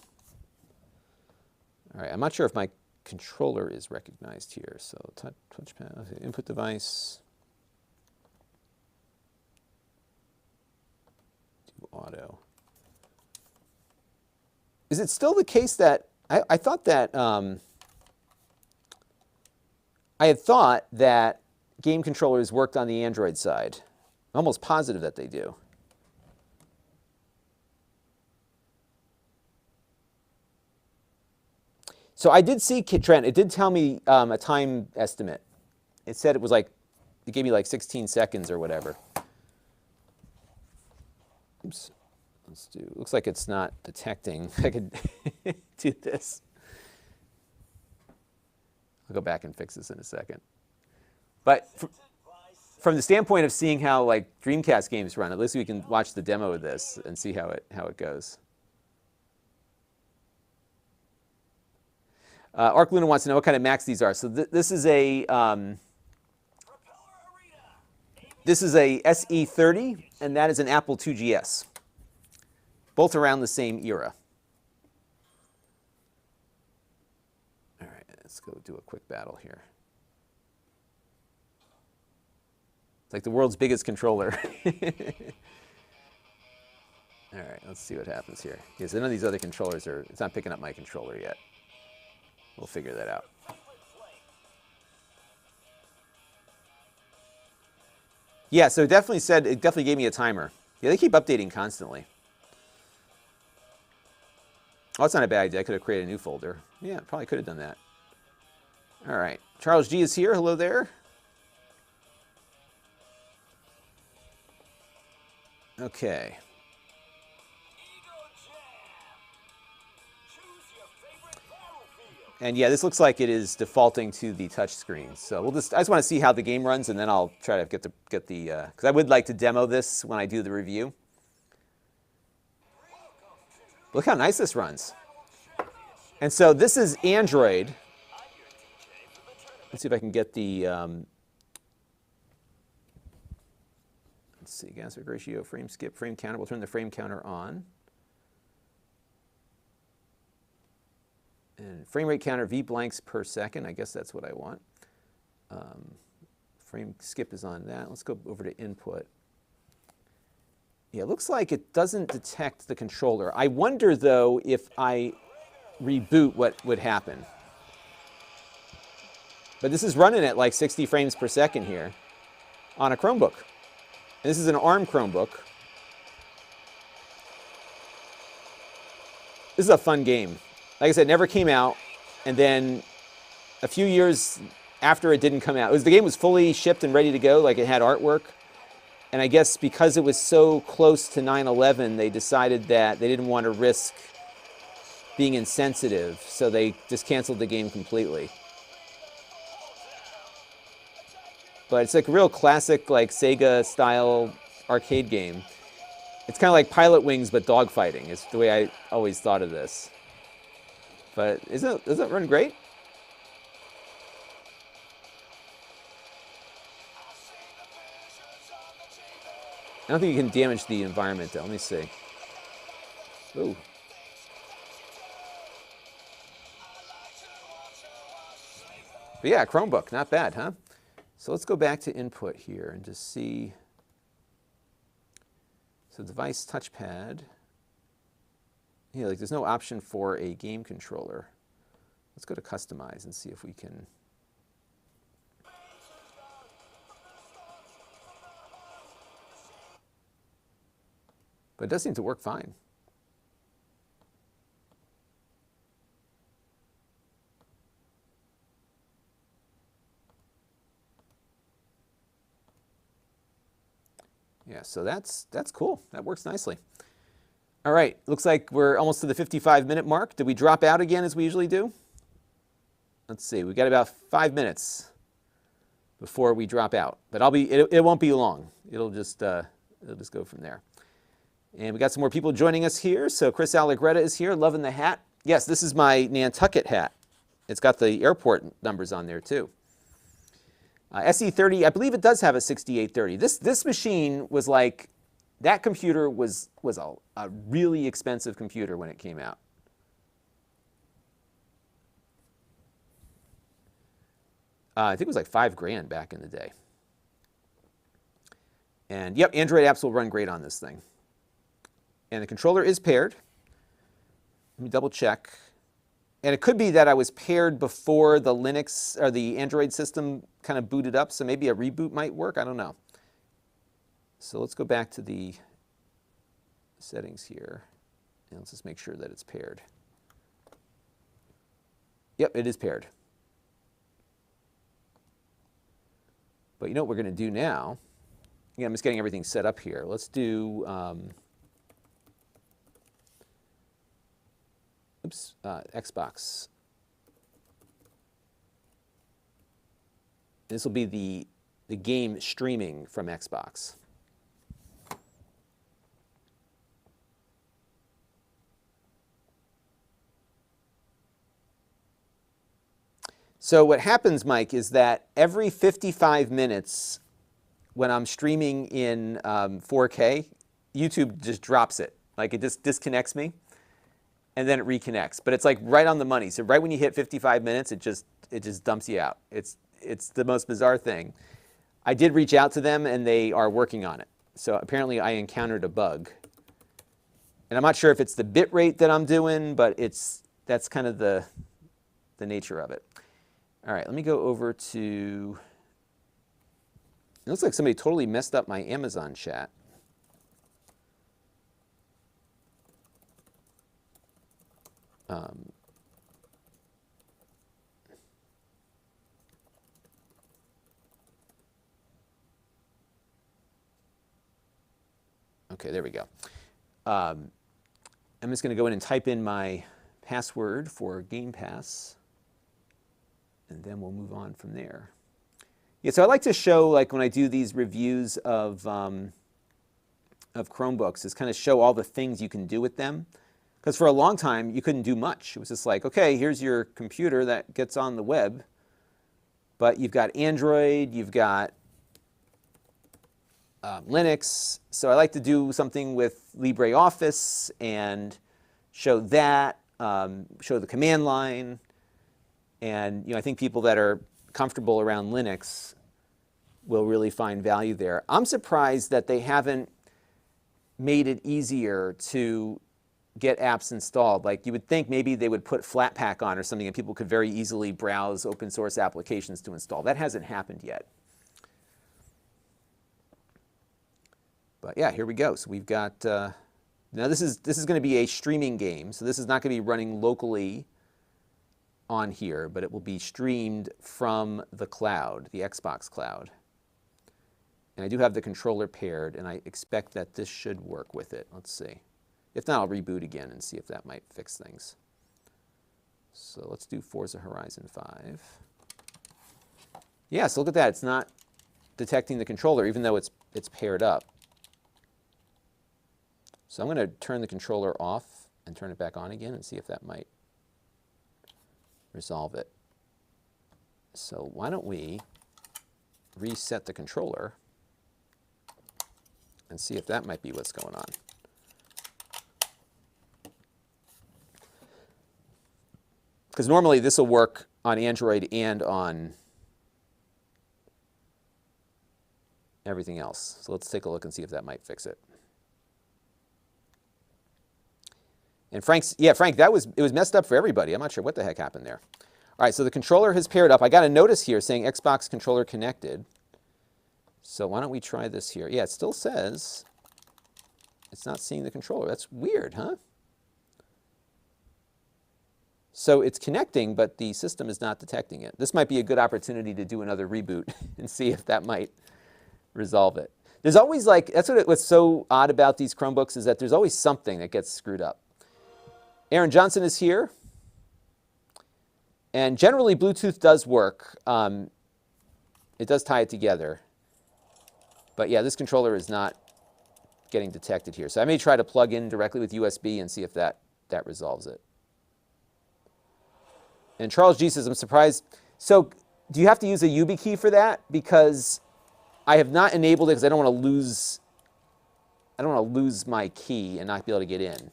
All right, I'm not sure if my controller is recognized here. So touchpad, okay, input device. Auto. Is it still the case that I thought that I had thought that game controllers worked on the Android side? I'm almost positive that they do. So I did see, Trent, it did tell me a time estimate. It said it was like, it gave me like 16 seconds or whatever. Oops, let's do, looks like it's not detecting. I could do this. I'll go back and fix this in a second. But from the standpoint of seeing how like Dreamcast games run, at least we can watch the demo of this and see how it goes. Arc Luna wants to know what kind of Macs these are. So this is a SE30, and that is an Apple IIgs. Both around the same era. All right, let's go do a quick battle here. It's like the world's biggest controller. All right, let's see what happens here. Because none of these other controllers it's not picking up my controller yet. We'll figure that out. Yeah, so it definitely gave me a timer. Yeah, they keep updating constantly. Oh, that's not a bad idea. I could have created a new folder. Yeah, probably could have done that. All right, Charles G is here. Hello there. Okay. And yeah, this looks like it is defaulting to the touch screen. So I just want to see how the game runs, and then I'll try to get the because I would like to demo this when I do the review. Look how nice this runs. And so this is Android. Let's see if I can get the let's see, aspect ratio, frame skip, frame counter. We'll turn the frame counter on. And frame rate counter, V blanks per second. I guess that's what I want. Frame skip is on that. Let's go over to input. Yeah, it looks like it doesn't detect the controller. I wonder, though, if I reboot, what would happen. But this is running at like 60 frames per second here on a Chromebook. And this is an ARM Chromebook. This is a fun game. Like I said, it never came out, and then a few years after it didn't come out, the game was fully shipped and ready to go, like it had artwork. And I guess because it was so close to 9/11, they decided that they didn't want to risk being insensitive, so they just canceled the game completely. But it's like a real classic, like Sega-style arcade game. It's kind of like Pilot Wings, but dogfighting. It's the way I always thought of this. But doesn't it run great? I don't think you can damage the environment, though. Let me see. Ooh. But yeah, Chromebook, not bad, huh? So let's go back to input here and just see. So device touchpad. Yeah, like there's no option for a game controller. Let's go to customize and see if we can. But it does seem to work fine. Yeah, so that's cool. That works nicely. All right, looks like we're almost to the 55-minute mark. Did we drop out again as we usually do? Let's see, we got about 5 minutes before we drop out. But it won't be long. It'll just go from there. And we got some more people joining us here. So Chris Allegretta is here, loving the hat. Yes, this is my Nantucket hat. It's got the airport numbers on there too. SE30, I believe it does have a 6830. This machine was like, that computer was a really expensive computer when it came out. I think it was like $5,000 back in the day. And yep, Android apps will run great on this thing. And the controller is paired. Let me double check. And it could be that I was paired before the Linux or the Android system kind of booted up, so maybe a reboot might work. I don't know. So let's go back to the settings here, and let's just make sure that it's paired. Yep, it is paired. But you know what we're going to do now? Again, I'm just getting everything set up here. Let's do Xbox. This will be the game streaming from Xbox. So what happens, Mike, is that every 55 minutes when I'm streaming in 4K, YouTube just drops it. Like it just disconnects me, and then it reconnects. But it's like right on the money. So right when you hit 55 minutes, it just dumps you out. It's the most bizarre thing. I did reach out to them, and they are working on it. So apparently I encountered a bug. And I'm not sure if it's the bit rate that I'm doing, but that's kind of the nature of it. All right, let me go over to, it looks like somebody totally messed up my Amazon chat. Okay, there we go. I'm just going to go in and type in my password for Game Pass, and then we'll move on from there. Yeah, so I like to show, like when I do these reviews of Chromebooks, is kind of show all the things you can do with them. Because for a long time, you couldn't do much. It was just like, okay, here's your computer that gets on the web, but you've got Android, you've got Linux. So I like to do something with LibreOffice and show that, show the command line. And I think people that are comfortable around Linux will really find value there. I'm surprised that they haven't made it easier to get apps installed. Like you would think maybe they would put Flatpak on or something and people could very easily browse open source applications to install. That hasn't happened yet. But yeah, here we go. So we've got, now this is going to be a streaming game. So this is not going to be running locally on here, but it will be streamed from the cloud, the Xbox cloud. And I do have the controller paired, and I expect that this should work with it. Let's see. If not, I'll reboot again and see if that might fix things. So let's do Forza Horizon 5. Yeah, so look at that. It's not detecting the controller, even though it's paired up. So I'm going to turn the controller off and turn it back on again and see if that might resolve it. So why don't we reset the controller and see if that might be what's going on. Because normally this will work on Android and on everything else. So let's take a look and see if that might fix it. And Frank, it was messed up for everybody. I'm not sure what the heck happened there. All right, so the controller has paired up. I got a notice here saying Xbox controller connected. So why don't we try this here? Yeah, it still says it's not seeing the controller. That's weird, huh? So it's connecting, but the system is not detecting it. This might be a good opportunity to do another reboot and see if that might resolve it. There's always that's what's so odd about these Chromebooks is that there's always something that gets screwed up. Aaron Johnson is here. And generally, Bluetooth does work. It does tie it together. But yeah, this controller is not getting detected here. So I may try to plug in directly with USB and see if that resolves it. And Charles G says, I'm surprised. So do you have to use a YubiKey for that? Because I have not enabled it because I don't want to lose my key and not be able to get in.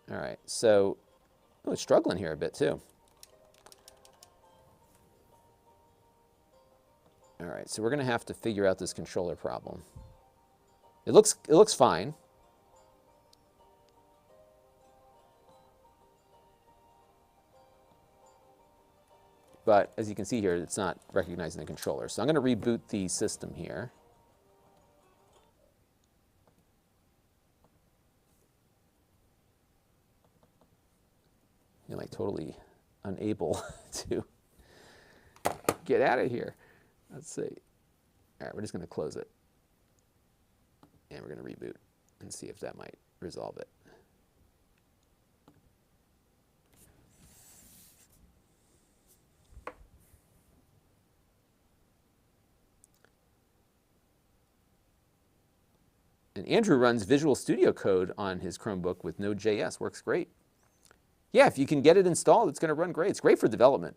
All right, so it's struggling here a bit too. All right, so we're going to have to figure out this controller problem. It looks fine. But as you can see here, it's not recognizing the controller. So I'm going to reboot the system here. Am I totally unable to get out of here? Let's see. All right, we're just going to close it. And we're going to reboot and see if that might resolve it. And Andrew runs Visual Studio Code on his Chromebook with Node.js. Works great. Yeah, if you can get it installed, it's going to run great. It's great for development.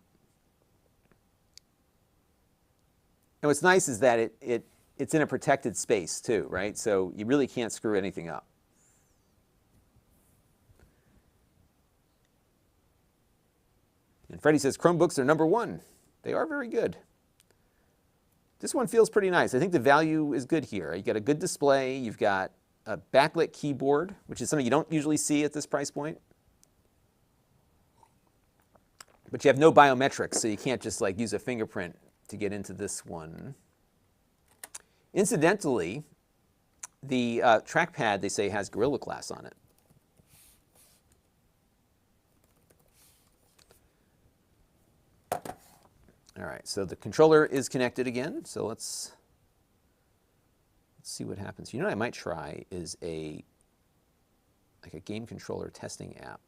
And what's nice is that it's in a protected space too, right? So you really can't screw anything up. And Freddie says Chromebooks are #1. They are very good. This one feels pretty nice. I think the value is good here. You got a good display. You've got a backlit keyboard, which is something you don't usually see at this price point. But you have no biometrics, so you can't just like use a fingerprint to get into this one. Incidentally, the trackpad, they say, has Gorilla Glass on it. All right, so the controller is connected again. So let's see what happens. You know what I might try is like a game controller testing app.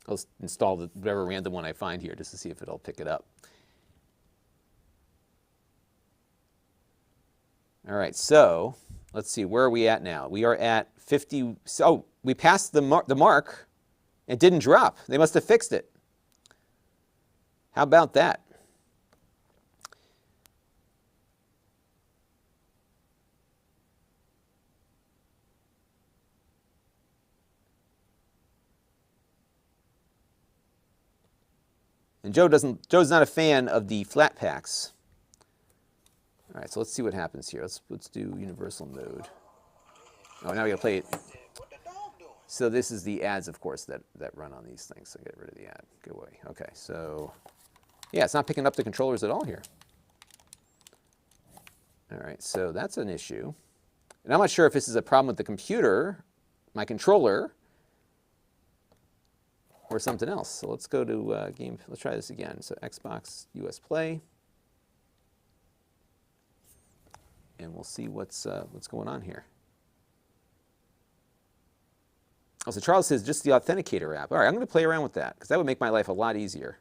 I'll install whatever random one I find here just to see if it'll pick it up. All right, so let's see, where are we at now? We are at 50. So we passed the mark. It didn't drop. They must have fixed it. How about that? And Joe's not a fan of the flat packs. All right, so let's see what happens here. Let's do universal mode. Oh, now we gotta play it. So this is the ads, of course, that run on these things. So get rid of the ad. Go away. Okay, so yeah, it's not picking up the controllers at all here. All right, so that's an issue. And I'm not sure if this is a problem with the computer, my controller, or something else. So let's go to game. Let's try this again. So Xbox US Play, and we'll see what's going on here. Oh, so Charles says just the Authenticator app. All right, I'm going to play around with that because that would make my life a lot easier.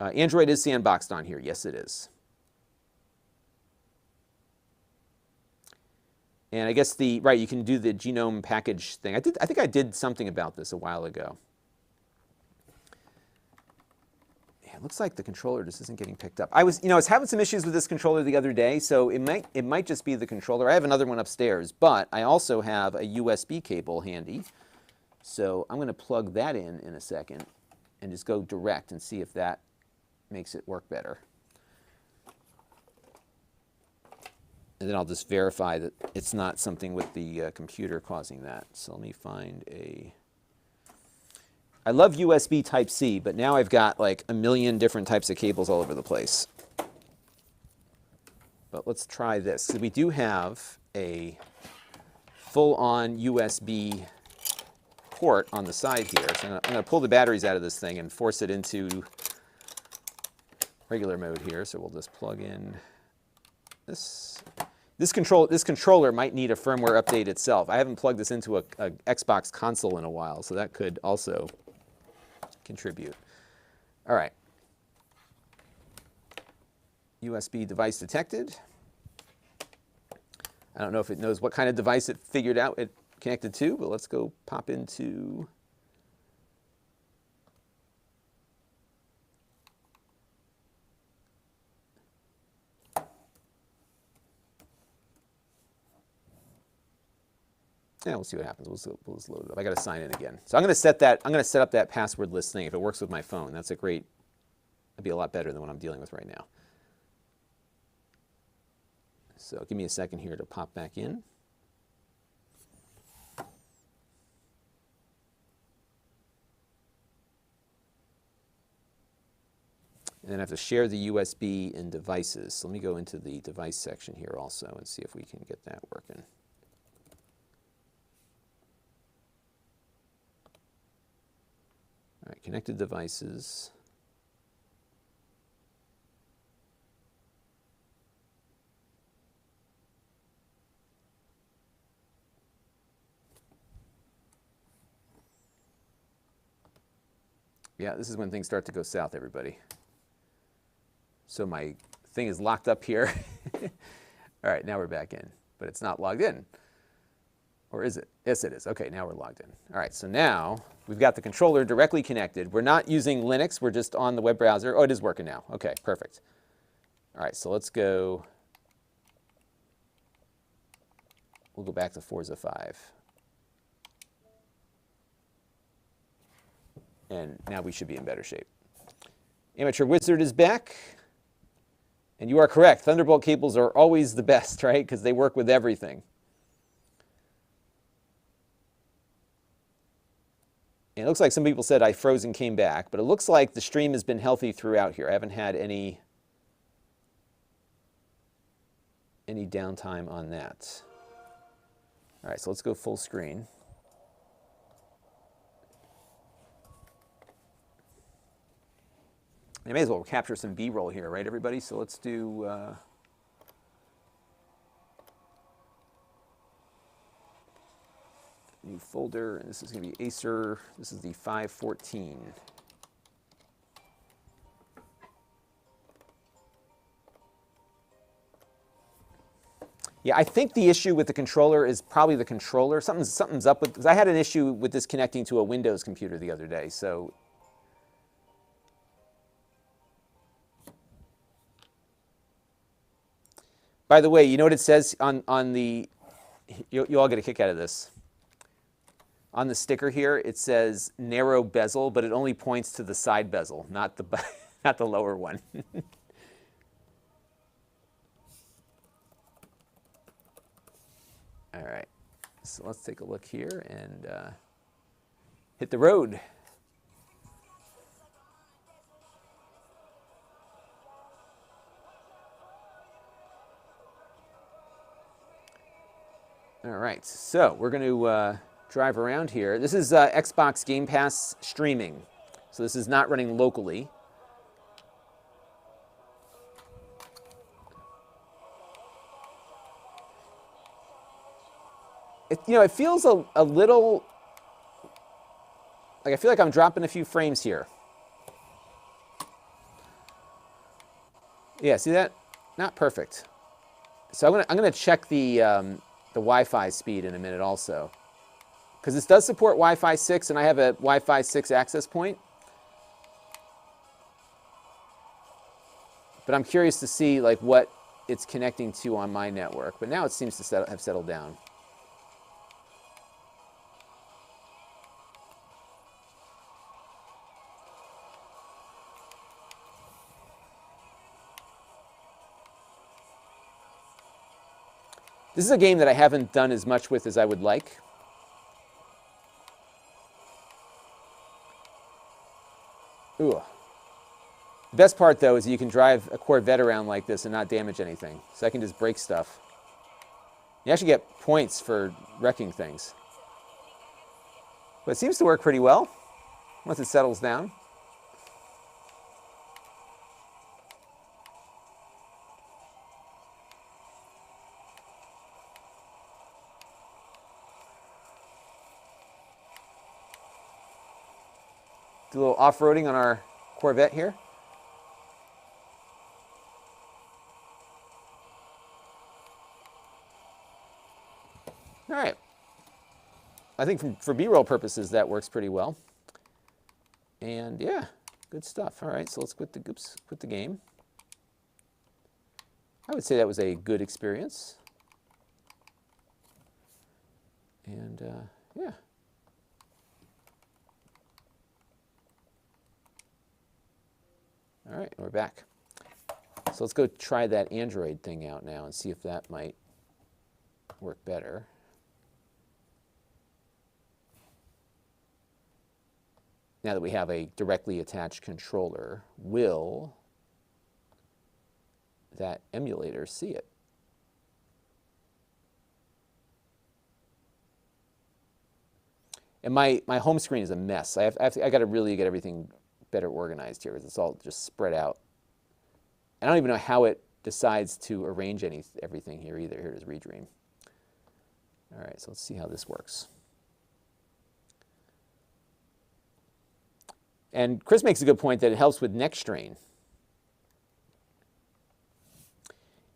Android is sandboxed on here. Yes, it is. And I guess you can do the genome package thing. I think I did something about this a while ago. Yeah, it looks like the controller just isn't getting picked up. I was having some issues with this controller the other day, so it might just be the controller. I have another one upstairs, but I also have a USB cable handy. So I'm going to plug that in a second and just go direct and see if that makes it work better. And then I'll just verify that it's not something with the computer causing that. So let me find a... I love USB Type-C, but now I've got like a million different types of cables all over the place. But let's try this. So we do have a full-on USB port on the side here. So I'm going to pull the batteries out of this thing and force it into regular mode here. So we'll just plug in this. This controller might need a firmware update itself. I haven't plugged this into a Xbox console in a while, so that could also contribute. All right. USB device detected. I don't know if it knows what kind of device it figured out it connected to, but let's go pop into... Yeah, we'll see what happens. We'll just load it up. I got to sign in again. So I'm going to set up that passwordless thing. If it works with my phone, that'd be a lot better than what I'm dealing with right now. So give me a second here to pop back in. And then I have to share the USB in devices. So let me go into the device section here also and see if we can get that working. All right, connected devices. Yeah, this is when things start to go south, everybody. So my thing is locked up here. All right, now we're back in, but it's not logged in. Or is it? Yes, it is. Okay, now we're logged in. All right, so now we've got the controller directly connected. We're not using Linux. We're just on the web browser. Oh, it is working now. Okay, perfect. All right, so let's go. We'll go back to Forza 5. And now we should be in better shape. Amateur Wizard is back. And you are correct. Thunderbolt cables are always the best, right? Because they work with everything. And it looks like some people said I froze and came back. But it looks like the stream has been healthy throughout here. I haven't had any downtime on that. All right, so let's go full screen. I may as well capture some B-roll here, right, everybody? So let's do new folder, and this is going to be Acer. This is the 514. Yeah, I think the issue with the controller is probably the controller. Something's up with, because I had an issue with this connecting to a Windows computer the other day, so. By the way, you know what it says on the, you all get a kick out of this. On the sticker here, it says narrow bezel, but it only points to the side bezel, not the, not the lower one. All right, so let's take a look here and hit the road. All right, so we're going to drive around here. This is Xbox Game Pass streaming, so this is not running locally. It feels a little, like I feel like I'm dropping a few frames here. Yeah, see that? Not perfect. So I'm gonna check the Wi-Fi speed in a minute also, because this does support Wi-Fi 6, and I have a Wi-Fi 6 access point. But I'm curious to see like what it's connecting to on my network. But now it seems to have settled down. This is a game that I haven't done as much with as I would like. Ooh. The best part, though, is you can drive a Corvette around like this and not damage anything. So I can just break stuff. You actually get points for wrecking things. But it seems to work pretty well once it settles down. Do a little off-roading on our Corvette here. All right. I think for B-roll purposes, that works pretty well. And yeah, good stuff. All right, so let's quit the game. I would say that was a good experience. And yeah. All right, we're back. So let's go try that Android thing out now and see if that might work better. Now that we have a directly attached controller, will that emulator see it? And my home screen is a mess. I got to really get everything better organized here because it's all just spread out. I don't even know how it decides to arrange everything here either. Here it is, Redream. All right, so let's see how this works. And Chris makes a good point that it helps with neck strain.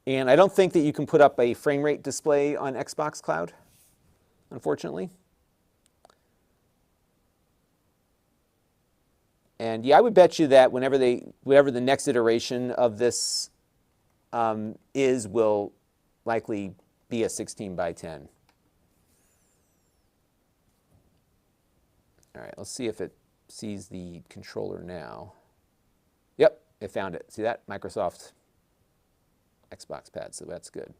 And I don't think that you can put up a frame rate display on Xbox Cloud, unfortunately. And yeah, I would bet you that whenever the next iteration of this will likely be a 16 by 10. All right, let's see if it sees the controller now. Yep, it found it. See that? Microsoft Xbox pad, so that's good.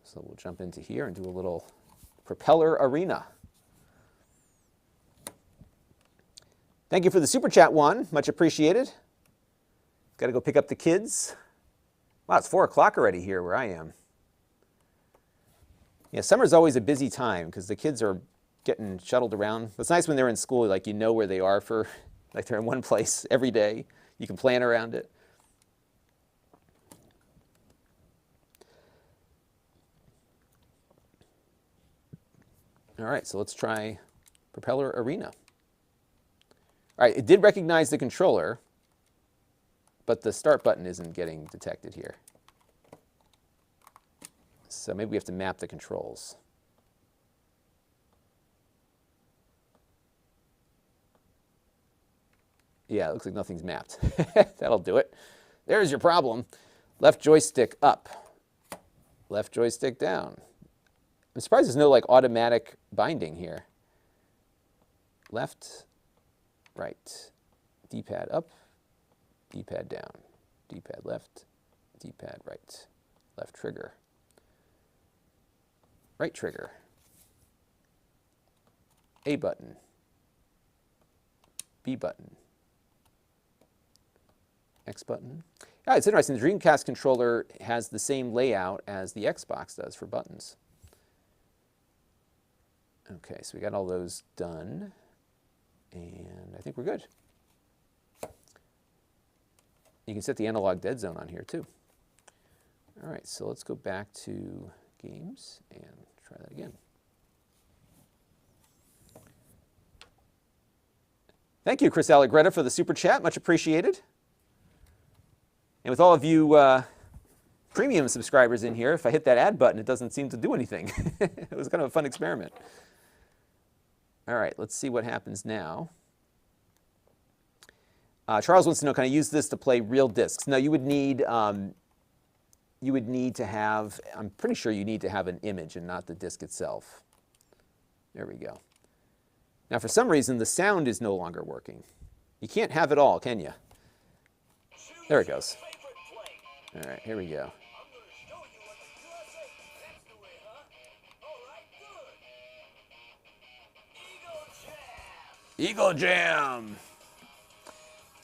So we'll jump into here and do a little Propeller Arena. Thank you for the super chat, Juan. Much appreciated. Got to go pick up the kids. Wow, it's 4 o'clock already here where I am. Yeah, summer's always a busy time because the kids are getting shuttled around. It's nice when they're in school, like you know where they are for, like they're in one place every day. You can plan around it. All right, so let's try Propeller Arena. All right, it did recognize the controller, but the start button isn't getting detected here. So maybe we have to map the controls. Yeah, it looks like nothing's mapped. That'll do it. There's your problem. Left joystick up. Left joystick down. I'm surprised there's no like automatic binding here. Left, right. D-pad up, D-pad down. D-pad left, D-pad right. Left trigger. Right trigger. A button. B button. X button. Yeah, it's interesting. The Dreamcast controller has the same layout as the Xbox does for buttons. Okay, so we got all those done. And I think we're good. You can set the analog dead zone on here too. All right, so let's go back to games and try that again. Thank you, Chris Allegretta, for the super chat. Much appreciated. And with all of you premium subscribers in here, if I hit that add button, it doesn't seem to do anything. It was kind of a fun experiment. All right, let's see what happens now. Charles wants to know, can I use this to play real discs? No, you would need to have, I'm pretty sure you need to have an image and not the disc itself. There we go. Now, for some reason, the sound is no longer working. You can't have it all, can you? There it goes. All right, here we go. Eagle Jam!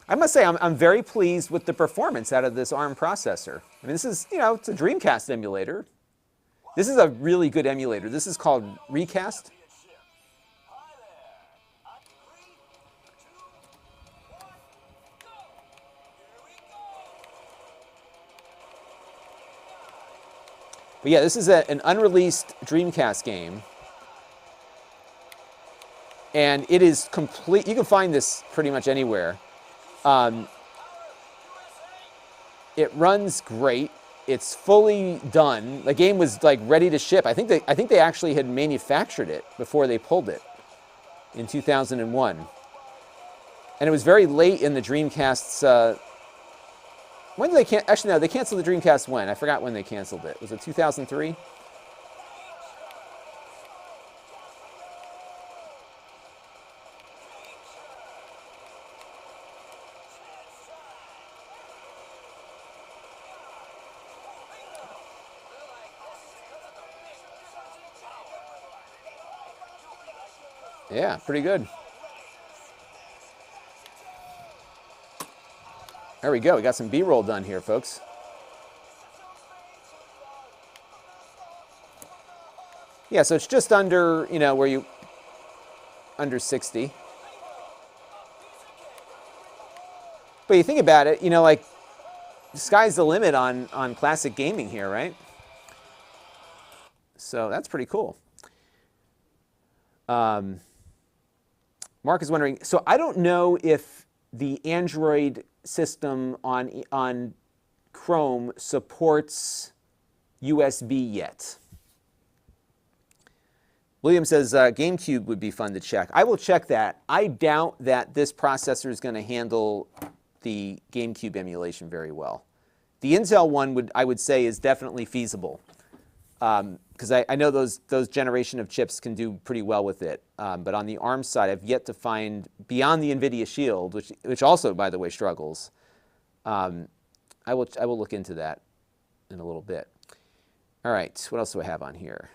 I must say, I'm very pleased with the performance out of this ARM processor. I mean, this is, you know, it's a Dreamcast emulator. This is a really good emulator. This is called Recast. But yeah, this is an unreleased Dreamcast game. And it is complete. You can find this pretty much anywhere. It runs great. It's fully done. The game was like ready to ship. I think they actually had manufactured it before they pulled it in 2001. And it was very late in the Dreamcast's. When did they actually no, they canceled the Dreamcast when? I forgot when they canceled it. Was it 2003? Yeah, pretty good. There we go. We got some B-roll done here, folks. Yeah, so it's just under, you know, under 60. But you think about it, you know, like, the sky's the limit on classic gaming here, right? So that's pretty cool. Mark is wondering, so I don't know if the Android system on Chrome supports USB yet. William says GameCube would be fun to check. I will check that. I doubt that this processor is going to handle the GameCube emulation very well. The Intel one I would say is definitely feasible, because I know those generation of chips can do pretty well with it. But on the ARM side, I've yet to find, beyond the NVIDIA Shield, which also, by the way, struggles. I will look into that in a little bit. All right, what else do I have on here?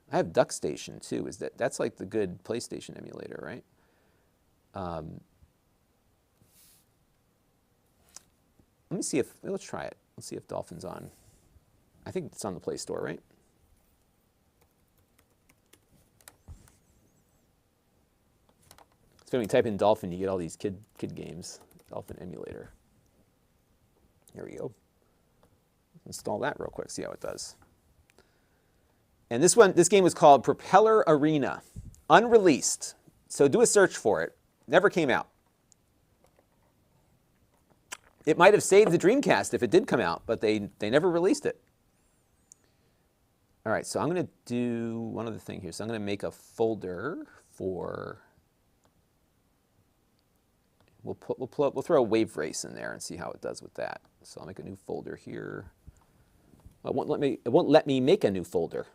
I have DuckStation too. That's like the good PlayStation emulator, right? Let me see let's try it. Let's see if Dolphin's on. I think it's on the Play Store, right? So when you type in Dolphin, you get all these kid games. Dolphin emulator. Here we go. Install that real quick, see how it does. And this game was called Propeller Arena, unreleased. So do a search for it. Never came out. It might have saved the Dreamcast if it did come out, but they never released it. All right, so I'm going to do one other thing here. So I'm going to make a folder for. We'll throw a Wave Race in there and see how it does with that. So I'll make a new folder here. It won't let me make a new folder.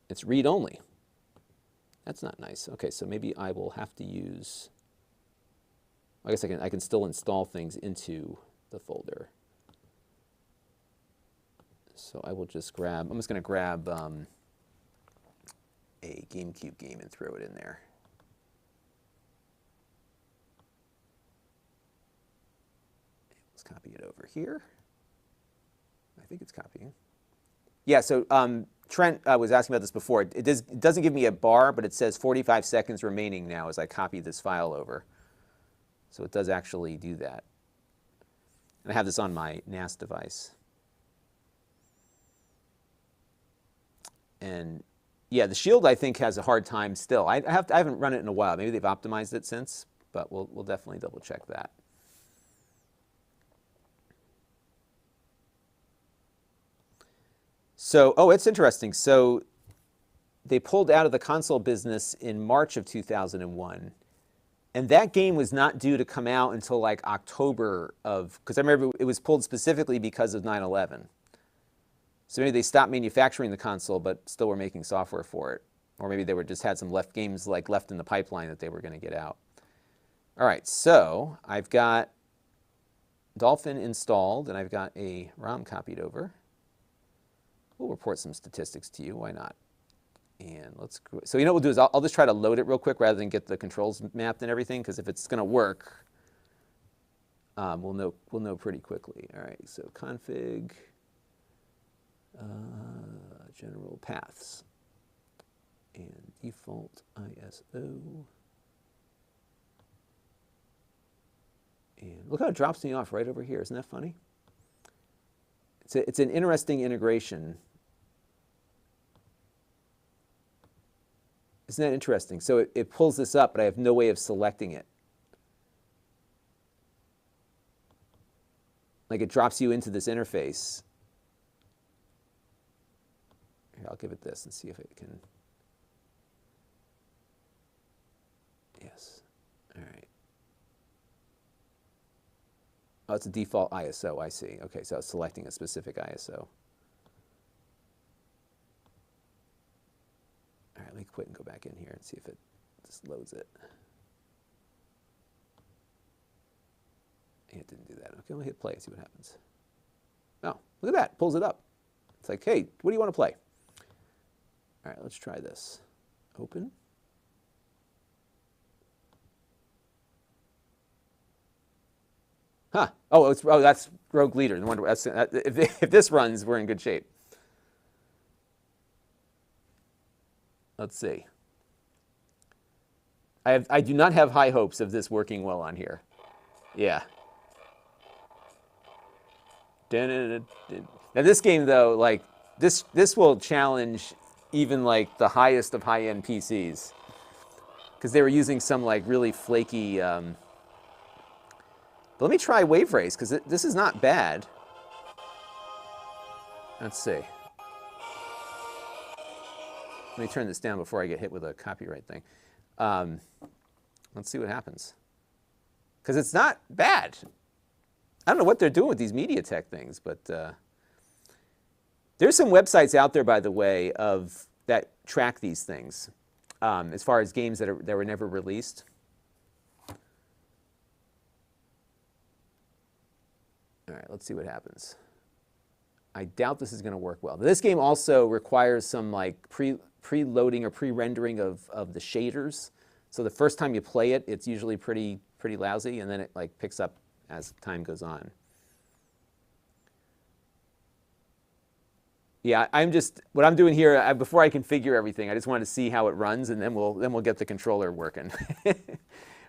It's read only. That's not nice. Okay, so maybe I will have to use. I guess I can still install things into the folder. So I will just grab. I'm just going to grab a GameCube game and throw it in there. Let's copy it over here. I think it's copying. Yeah. So. Trent was asking about this before. It doesn't give me a bar, but it says 45 seconds remaining now as I copy this file over. So it does actually do that. And I have this on my NAS device. And yeah, the Shield I think has a hard time still. I haven't run it in a while. Maybe they've optimized it since, but we'll definitely double check that. So, it's interesting. So they pulled out of the console business in March of 2001. And that game was not due to come out until like October of, because I remember it was pulled specifically because of 9/11. So maybe they stopped manufacturing the console, but still were making software for it. Or maybe they just had some games left in the pipeline that they were going to get out. All right, so I've got Dolphin installed, and I've got a ROM copied over. We'll report some statistics to you. Why not? And so you know what we'll do is I'll just try to load it real quick rather than get the controls mapped and everything, because if it's going to work, we'll know pretty quickly. All right. So config, general paths, and default ISO. And look how it drops me off right over here. Isn't that funny? It's an interesting integration. Isn't that interesting? So it pulls this up, but I have no way of selecting it. Like it drops you into this interface. Here, I'll give it this and see if it can. Yes. All right. Oh, it's a default ISO, I see. Okay, so I was selecting a specific ISO. All right, let me quit and go back in here and see if it just loads it. It didn't do that. Okay, let me hit play and see what happens. Oh, look at that, pulls it up. It's like, hey, what do you want to play? All right, let's try this. Open. Huh. Oh, that's Rogue Leader. No wonder, if this runs, we're in good shape. Let's see. I do not have high hopes of this working well on here. Yeah. Now this game though, like this will challenge even like the highest of high-end PCs, because they were using some like really flaky. But let me try Wave Race because this is not bad. Let's see. Let me turn this down before I get hit with a copyright thing. Let's see what happens. Because it's not bad. I don't know what they're doing with these MediaTek things, but there's some websites out there, by the way, that track these things as far as games that were never released. All right, let's see what happens. I doubt this is going to work well. This game also requires some like preloading or pre-rendering of the shaders. So the first time you play it, it's usually pretty lousy, and then it like picks up as time goes on. Yeah, what I'm doing here before I configure everything, I just wanted to see how it runs, and then we'll get the controller working,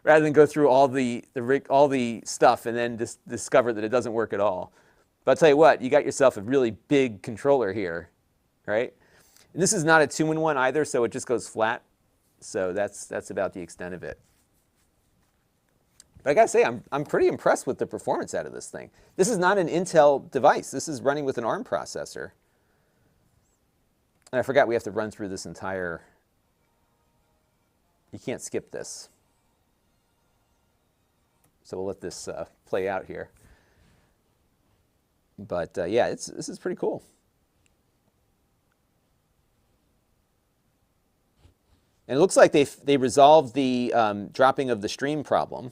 rather than go through all the stuff and then just discover that it doesn't work at all. But I'll tell you what, you got yourself a really big controller here, right? And this is not a 2-in-1 either, so it just goes flat. So that's about the extent of it. But I gotta say, I'm pretty impressed with the performance out of this thing. This is not an Intel device. This is running with an ARM processor. And I forgot we have to run through this entire. You can't skip this. So we'll let this play out here. But yeah, this is pretty cool. And it looks like they resolved the dropping of the stream problem.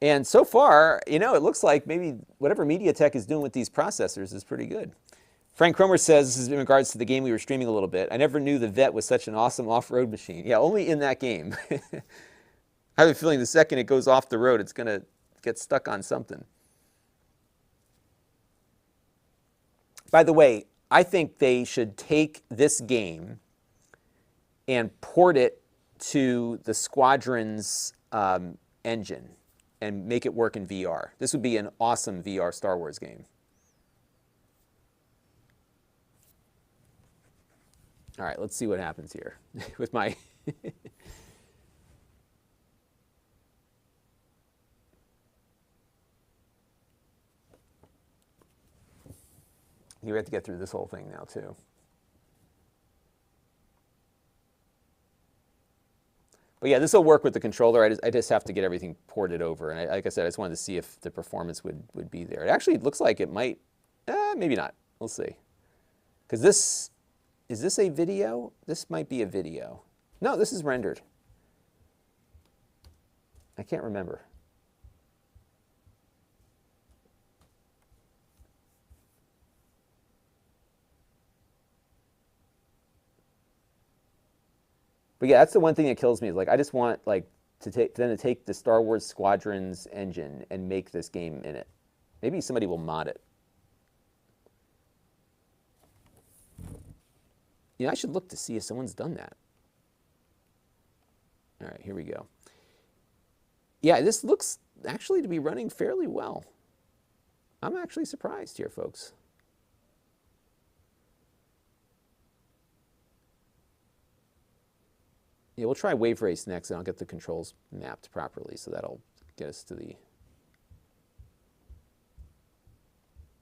And so far, you know, it looks like maybe whatever MediaTek is doing with these processors is pretty good. Frank Cromer says, this is in regards to the game we were streaming a little bit, I never knew the Vet was such an awesome off-road machine. Yeah, only in that game. I have a feeling the second it goes off the road, it's going to get stuck on something. By the way, I think they should take this game and port it to the Squadron's engine and make it work in VR. This would be an awesome VR Star Wars game. All right, let's see what happens here with my... You have to get through this whole thing now, too. But yeah, this will work with the controller. I just have to get everything ported over. And like I said, I just wanted to see if the performance would be there. It actually looks like it might, maybe not. We'll see. Because is this a video? This might be a video. No, this is rendered. I can't remember. But yeah, that's the one thing that kills me is like I just want like to take the Star Wars Squadron's engine and make this game in it. Maybe somebody will mod it. You know, I should look to see if someone's done that. All right, here we go. Yeah, this looks actually to be running fairly well. I'm actually surprised here, folks. Yeah, we'll try Wave Race next, and I'll get the controls mapped properly, so that'll get us to the...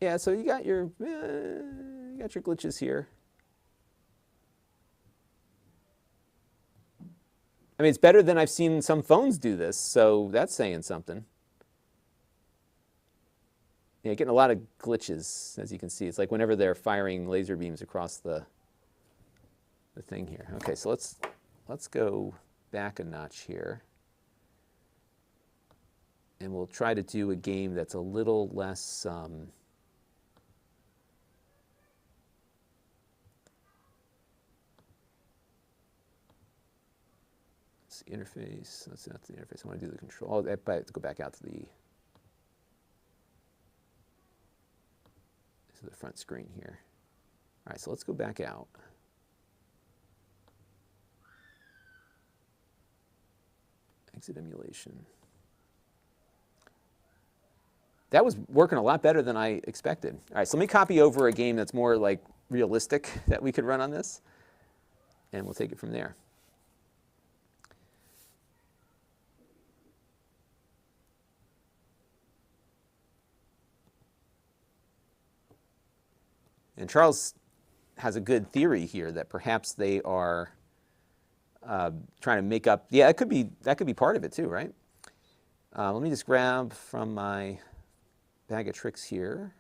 Yeah, so you got your glitches here. I mean, it's better than I've seen some phones do this, so that's saying something. Yeah, getting a lot of glitches, as you can see. It's like whenever they're firing laser beams across the thing here. Okay, so let's go back a notch here. And we'll try to do a game that's a little less... interface. That's not the interface. I want to do the control. Oh, I have to go back out to the front screen here. All right, so let's go back out. Exit emulation. That was working a lot better than I expected. All right, so let me copy over a game that's more like realistic that we could run on this, and we'll take it from there. And Charles has a good theory here that perhaps they are trying to make up. Yeah, that could be part of it too, right? Let me just grab from my bag of tricks here.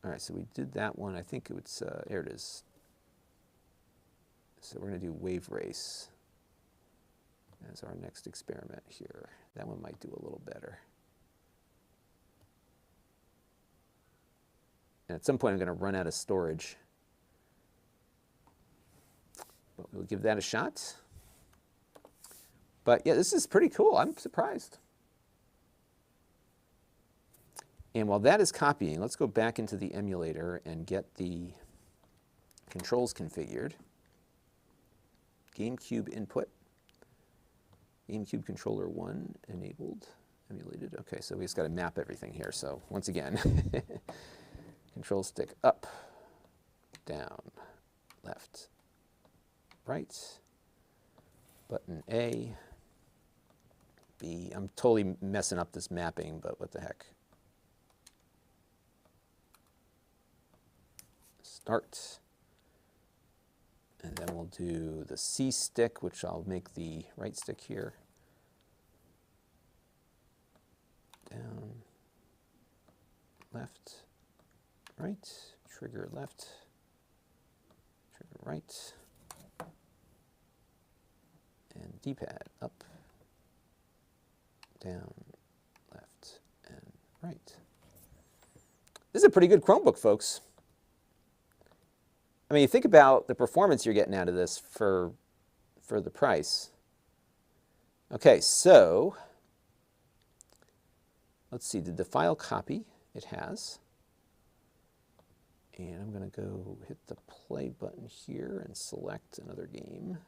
All right, so we did that one. I think it's, there it is. So we're going to do wave race as our next experiment here. That one might do a little better. And at some point I'm going to run out of storage. But we'll give that a shot. But yeah, this is pretty cool. I'm surprised. And while that is copying, let's go back into the emulator and get the controls configured. GameCube input. GameCube controller 1 enabled, emulated. Okay, so we just got to map everything here. So once again, control stick up, down, left, right, button A, B. I'm totally messing up this mapping, but what the heck. Start, and then we'll do the C stick, which I'll make the right stick here. Down, left, right, trigger left, trigger right, and D-pad up, down, left, and right. This is a pretty good Chromebook, folks. I mean, you think about the performance you're getting out of this for the price. Okay, so let's see, did the file copy? It has. And I'm going to go hit the play button here and select another game.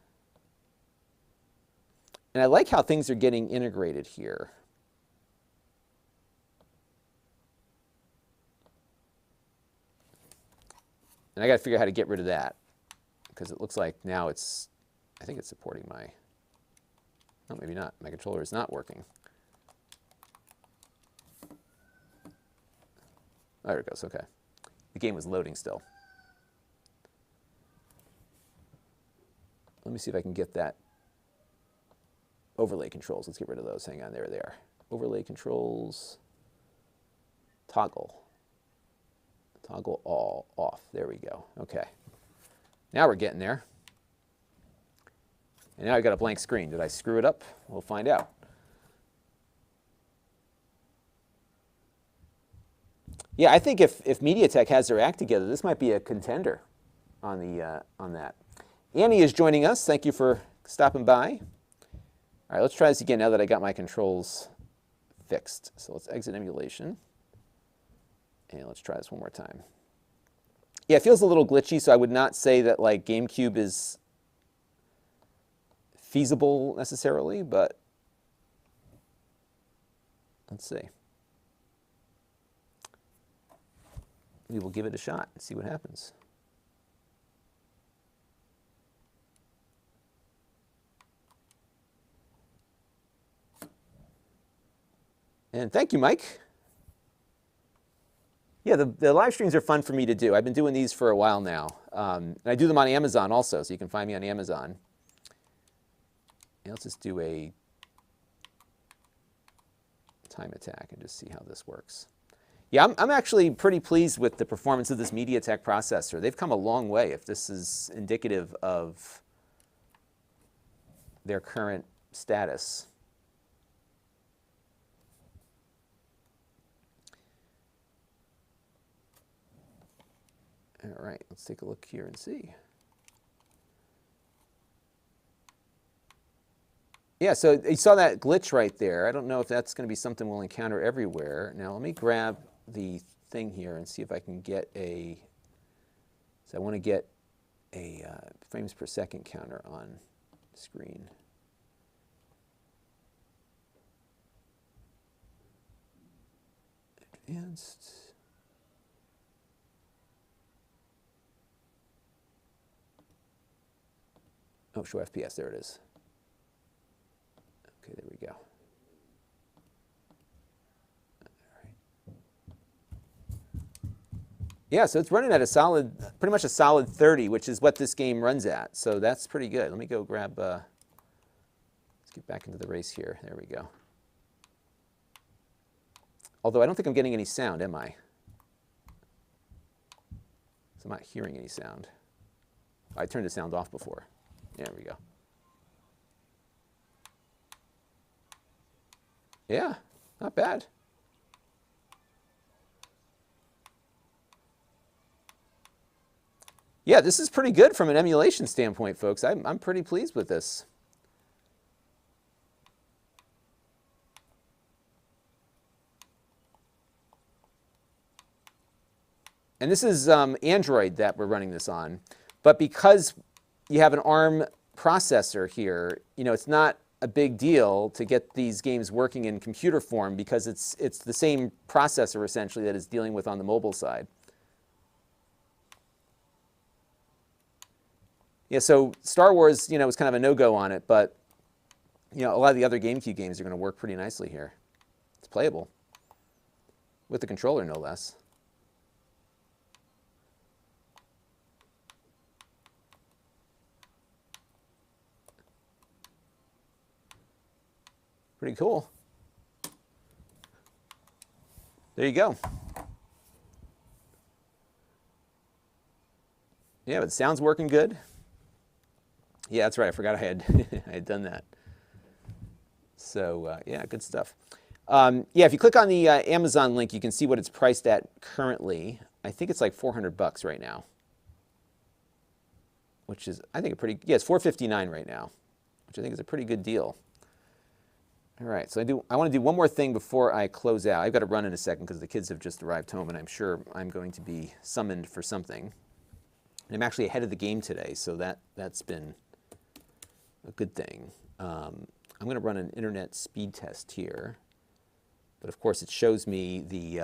And I like how things are getting integrated here. And I got to figure out how to get rid of that, because it looks like now it's, I think it's supporting my, oh, maybe not. My controller is not working. Oh, there it goes, okay. The game was loading still. Let me see if I can get that overlay controls. Let's get rid of those. Hang on, there they are. Overlay controls, toggle. Toggle all off. There we go. Okay. Now we're getting there. And now I've got a blank screen. Did I screw it up? We'll find out. Yeah, I think if MediaTek has their act together, this might be a contender on that. Annie is joining us. Thank you for stopping by. All right, let's try this again now that I got my controls fixed. So let's exit emulation. And let's try this one more time. Yeah, it feels a little glitchy, so I would not say that like GameCube is feasible necessarily, but let's see. We will give it a shot and see what happens. And thank you, Mike. Yeah, the live streams are fun for me to do. I've been doing these for a while now. And I do them on Amazon also, so you can find me on Amazon. And let's just do a time attack and just see how this works. Yeah, I'm actually pretty pleased with the performance of this MediaTek processor. They've come a long way if this is indicative of their current status. All right, let's take a look here and see. Yeah, so you saw that glitch right there. I don't know if that's going to be something we'll encounter everywhere. Now let me grab the thing here and see if I can get a, so I want to get a frames per second counter on screen. Advanced. Oh, show FPS, there it is. Okay, there we go. Yeah, so it's running at a solid, pretty much a solid 30, which is what this game runs at. So that's pretty good. Let me go grab, let's get back into the race here. There we go. Although I don't think I'm getting any sound, am I? So I'm not hearing any sound. I turned the sound off before. There we go. Yeah, not bad. Yeah, this is pretty good from an emulation standpoint, folks. I'm pretty pleased with this. And this is Android that we're running this on. But because you have an ARM processor here, you know, it's not a big deal to get these games working in computer form because it's the same processor essentially that it's dealing with on the mobile side. Yeah, so Star Wars, you know, was kind of a no-go on it, but you know, a lot of the other GameCube games are going to work pretty nicely here. It's playable with the controller, no less. Pretty cool. There you go. Yeah, but the sound's working good. Yeah, that's right. I forgot I had I had done that. So yeah, good stuff. Yeah, if you click on the Amazon link, you can see what it's priced at currently. I think it's like $400 right now, which is, I think, a pretty, yeah, it's $459 right now, which I think is a pretty good deal. All right, so I want to do one more thing before I close out. I've got to run in a second because the kids have just arrived home, and I'm sure I'm going to be summoned for something. And I'm actually ahead of the game today, so that's been a good thing. I'm going to run an internet speed test here, but of course it shows me the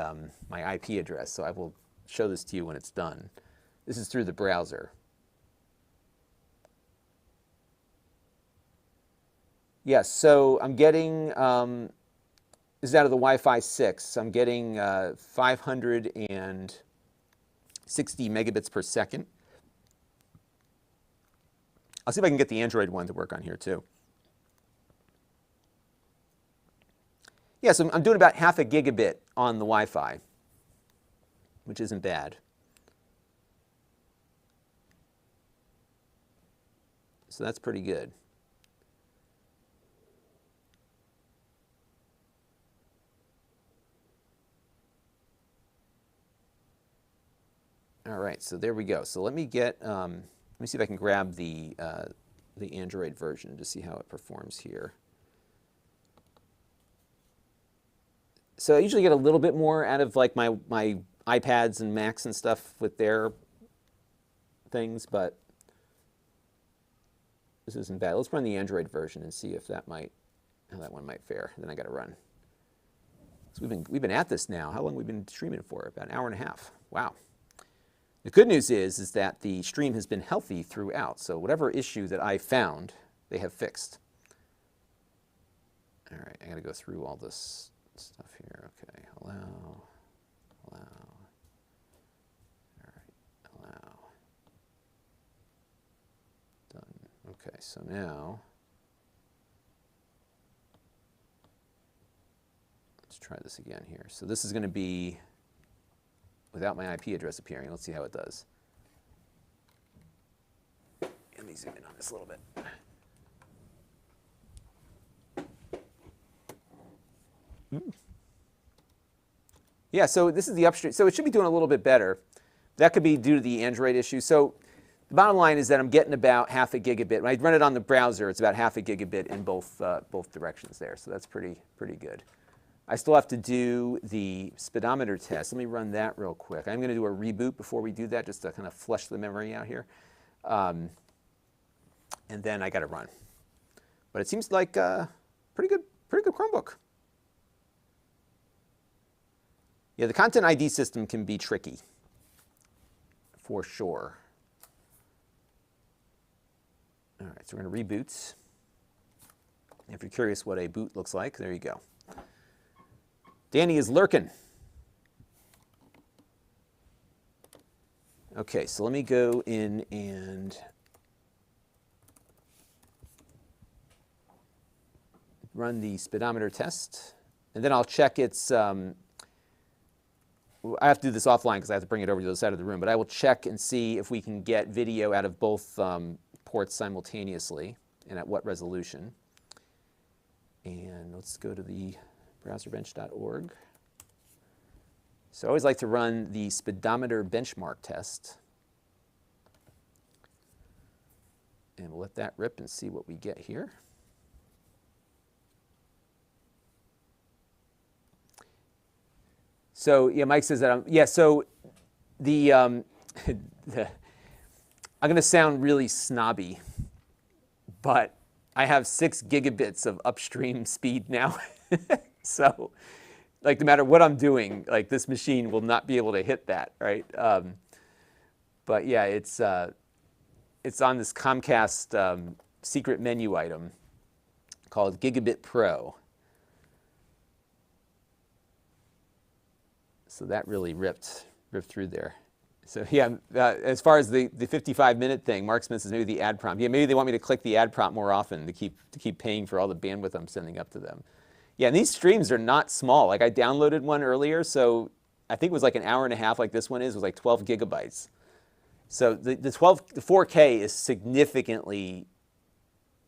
my IP address, so I will show this to you when it's done. This is through the browser. Yes, so I'm getting, this is out of the Wi-Fi 6, I'm getting 560 megabits per second. I'll see if I can get the Android one to work on here too. Yeah, so I'm doing about half a gigabit on the Wi-Fi, which isn't bad. So that's pretty good. All right, so there we go. So let me get, let me see if I can grab the Android version to see how it performs here. So I usually get a little bit more out of like my iPads and Macs and stuff with their things, but this isn't bad. Let's run the Android version and see if that might, how that one might fare. Then I got to run. So we've been at this now. How long have we been streaming for? About an hour and a half. Wow. The good news is that the stream has been healthy throughout. So whatever issue that I found, they have fixed. All right, I got to go through all this stuff here. Okay, allow. All right, allow. Done. Okay, so now let's try this again here. So this is going to be without my IP address appearing. Let's see how it does. Let me zoom in on this a little bit. Yeah, so this is the upstream. So it should be doing a little bit better. That could be due to the Android issue. So the bottom line is that I'm getting about half a gigabit. When I run it on the browser, it's about half a gigabit in both directions there. So that's pretty good. I still have to do the speedometer test. Let me run that real quick. I'm going to do a reboot before we do that, just to kind of flush the memory out here. And then I got to run. But it seems like pretty good Chromebook. Yeah, the Content ID system can be tricky, for sure. All right, so we're going to reboot. If you're curious what a boot looks like, there you go. Danny is lurking. Okay, so let me go in and run the speedometer test, and then I'll check its, I have to do this offline because I have to bring it over to the other side of the room, but I will check and see if we can get video out of both ports simultaneously and at what resolution. And let's go to the browserbench.org. So I always like to run the speedometer benchmark test. And we'll let that rip and see what we get here. So yeah, Mike says that so the, I'm going to sound really snobby, but I have 6 gigabits of upstream speed now. So like no matter what I'm doing, like this machine will not be able to hit that, right? But yeah, it's on this Comcast secret menu item called Gigabit Pro. So that really ripped through there. So yeah, as far as the 55-minute thing, Mark Smith says maybe the ad prompt. Yeah, maybe they want me to click the ad prompt more often to keep paying for all the bandwidth I'm sending up to them. Yeah, and these streams are not small. Like I downloaded one earlier, so I think it was like an hour and a half. Like this one was like 12 gigabytes. So the 4K is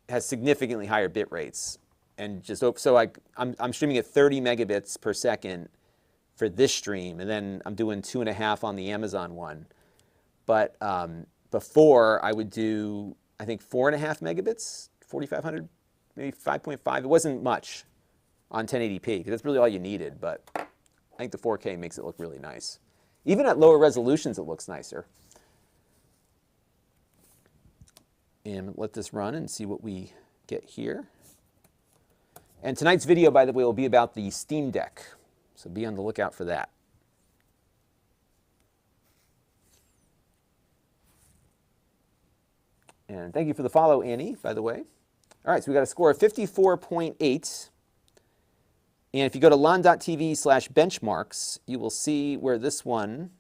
has significantly higher bit rates, and just so I'm streaming at 30 megabits per second for this stream, and then I'm doing 2.5 on the Amazon one. But before I would do, I think 4.5 megabits, 4,500, maybe 5.5. It wasn't much on 1080p because that's really all you needed. But I think the 4K makes it look really nice. Even at lower resolutions, it looks nicer. And let this run and see what we get here. And tonight's video, by the way, will be about the Steam Deck. So be on the lookout for that. And thank you for the follow, Annie, by the way. All right, so we got a score of 54.8. And if you go to Lon.TV/benchmarks, you will see where this one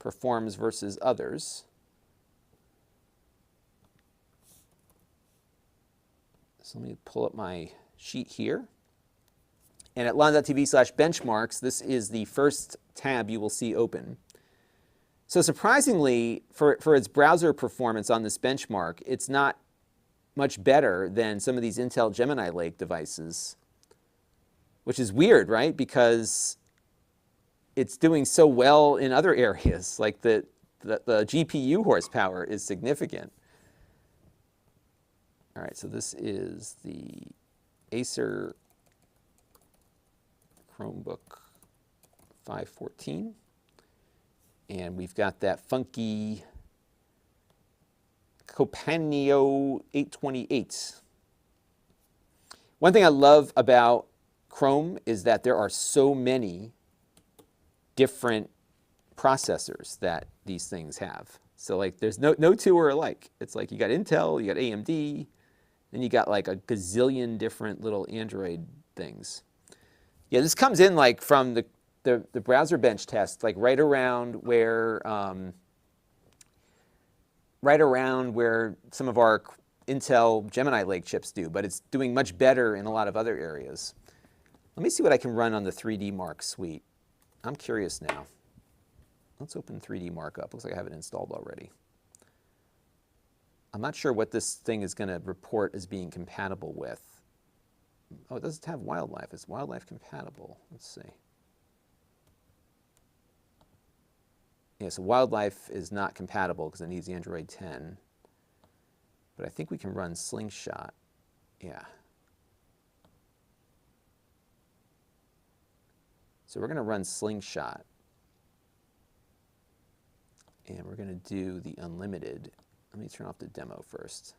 performs versus others. So let me pull up my sheet here. And at Lon.TV/benchmarks, this is the first tab you will see open. So surprisingly, for its browser performance on this benchmark, it's not much better than some of these Intel Gemini Lake devices, which is weird, right? Because it's doing so well in other areas, like the GPU horsepower is significant. All right, so this is the Acer Chromebook 514. And we've got that funky Copanio 828. One thing I love about Chrome is that there are so many different processors that these things have. So like there's no two are alike. It's like you got Intel, you got AMD, then you got like a gazillion different little Android things. Yeah, this comes in like from the browser bench test, like right around where some of our Intel Gemini Lake chips do, but it's doing much better in a lot of other areas. Let me see what I can run on the 3D Mark suite. I'm curious now. Let's open 3D Mark up. Looks like I have it installed already. I'm not sure what this thing is going to report as being compatible with. Oh, it doesn't have wildlife. It's wildlife compatible. Let's see. Yeah, so wildlife is not compatible because it needs Android 10. But I think we can run Slingshot. Yeah. So we're going to run Slingshot. And we're going to do the unlimited. Let me turn off the demo first.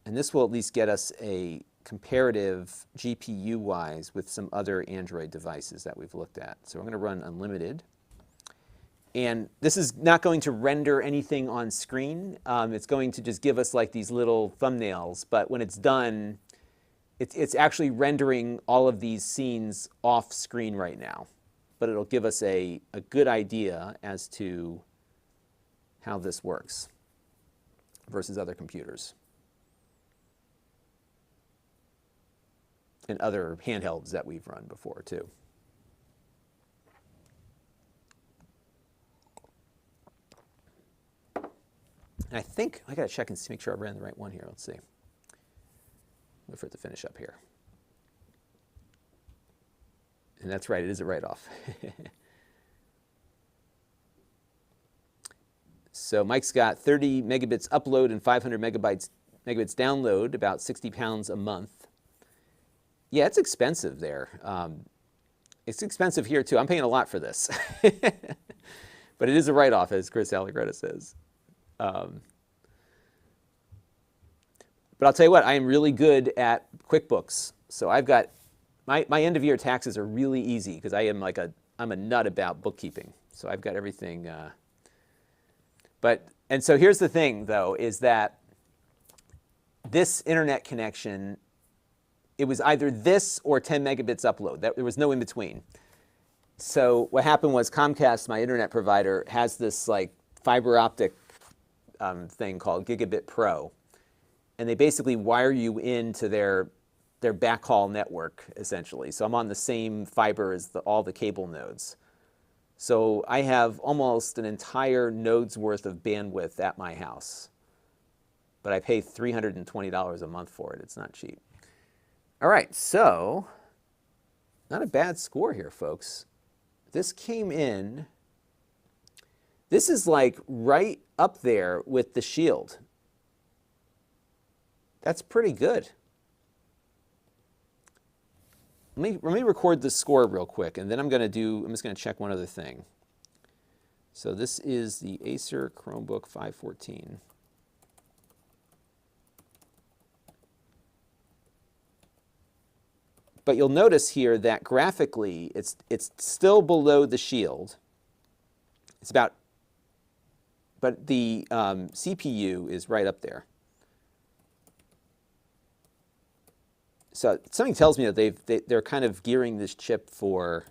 And this will at least get us a comparative GPU-wise with some other Android devices that we've looked at. So we're going to run unlimited. And this is not going to render anything on screen. It's going to just give us like these little thumbnails. But when it's done, it's actually rendering all of these scenes off screen right now. But it'll give us a good idea as to how this works versus other computers and other handhelds that we've run before too. And I think I got to check and make sure I ran the right one here. Let's see. Wait for it to finish up here. And that's right, it is a write-off. So Mike's got 30 megabits upload and 500 megabits download, about 60 pounds a month. Yeah, it's expensive there. It's expensive here too. I'm paying a lot for this. But it is a write-off, as Chris Allegretta says. But I'll tell you what, I am really good at QuickBooks. So I've got, my end of year taxes are really easy because I'm a nut about bookkeeping. So I've got everything. And so here's the thing though, is that this internet connection, it was either this or 10 megabits upload. There was no in between. So what happened was Comcast, my internet provider, has this like fiber optic thing called Gigabit Pro. And they basically wire you into their backhaul network, essentially. So I'm on the same fiber as all the cable nodes. So I have almost an entire node's worth of bandwidth at my house. But I pay $320 a month for it. It's not cheap. All right, so not a bad score here, folks. This came in. This is like right up there with the Shield. That's pretty good. Let me record the score real quick, and then I'm just going to check one other thing. So this is the Acer Chromebook 514. But you'll notice here that graphically, it's still below the Shield. It's about, but the CPU is right up there. So something tells me that they're kind of gearing this chip for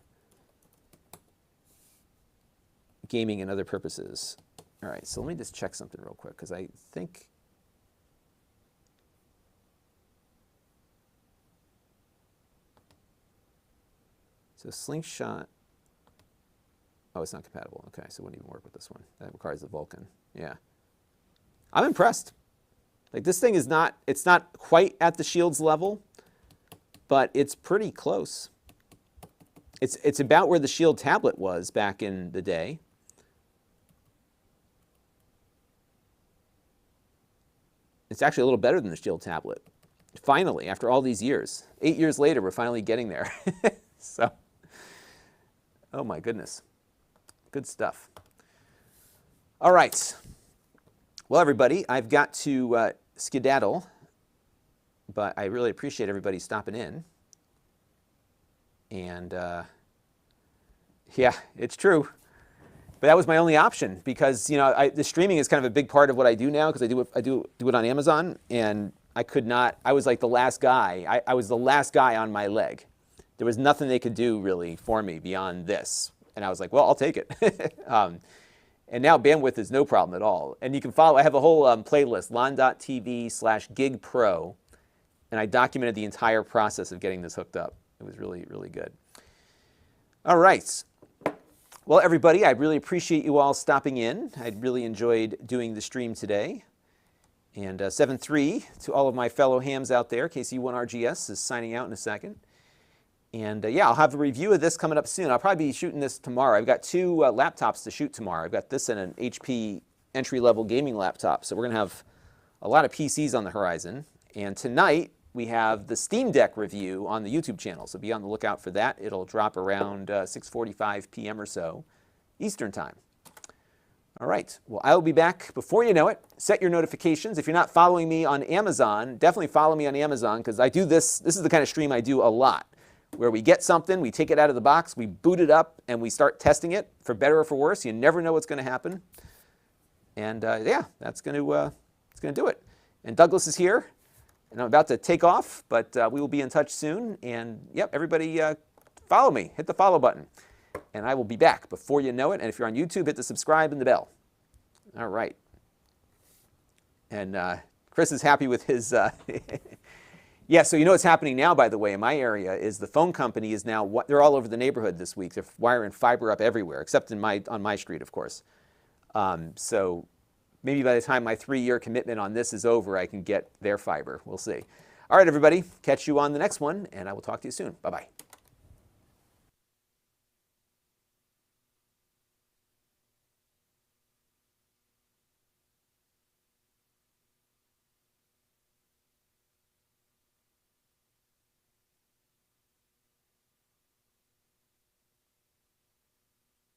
gaming and other purposes. All right, so let me just check something real quick, because I think so. Slingshot. Oh, it's not compatible. Okay, so it wouldn't even work with this one. That requires the Vulkan. Yeah, I'm impressed. Like this thing is not. It's not quite at the Shield's level, but it's pretty close. It's about where the Shield tablet was back in the day. It's actually a little better than the Shield tablet. Finally, after all these years. 8 years later, we're finally getting there. So, oh my goodness. Good stuff. All right. Well, everybody, I've got to skedaddle. But I really appreciate everybody stopping in. And yeah, it's true. But that was my only option because the streaming is kind of a big part of what I do now because I do it on Amazon, and I could not. I was like the last guy. I was the last guy on my leg. There was nothing they could do really for me beyond this, and I was like, well, I'll take it. And now bandwidth is no problem at all. And you can follow. I have a whole playlist, Lon.TV/GigPro. And I documented the entire process of getting this hooked up. It was really, really good. All right. Well, everybody, I really appreciate you all stopping in. I really enjoyed doing the stream today. And 7-3 to all of my fellow hams out there. KC1RGS is signing out in a second. And yeah, I'll have a review of this coming up soon. I'll probably be shooting this tomorrow. I've got two laptops to shoot tomorrow. I've got this and an HP entry-level gaming laptop. So we're going to have a lot of PCs on the horizon. And tonight, we have the Steam Deck review on the YouTube channel, so be on the lookout for that. It'll drop around 6:45 p.m. or so, Eastern Time. All right, well, I will be back before you know it. Set your notifications. If you're not following me on Amazon, definitely follow me on Amazon, because I do this. This is the kind of stream I do a lot, where we get something, we take it out of the box, we boot it up, and we start testing it, for better or for worse. You never know what's going to happen. And yeah, that's going to do it. And Douglas is here, and I'm about to take off, but we will be in touch soon. And yep, everybody follow me. Hit the follow button. And I will be back before you know it. And if you're on YouTube, hit the subscribe and the bell. All right. And Chris is happy with his... Yeah, so you know what's happening now, by the way, in my area, is the phone company is now... They're all over the neighborhood this week. They're wiring fiber up everywhere, except on my street, of course. So maybe by the time my 3-year commitment on this is over, I can get their fiber. We'll see. All right, everybody. Catch you on the next one, and I will talk to you soon. Bye-bye.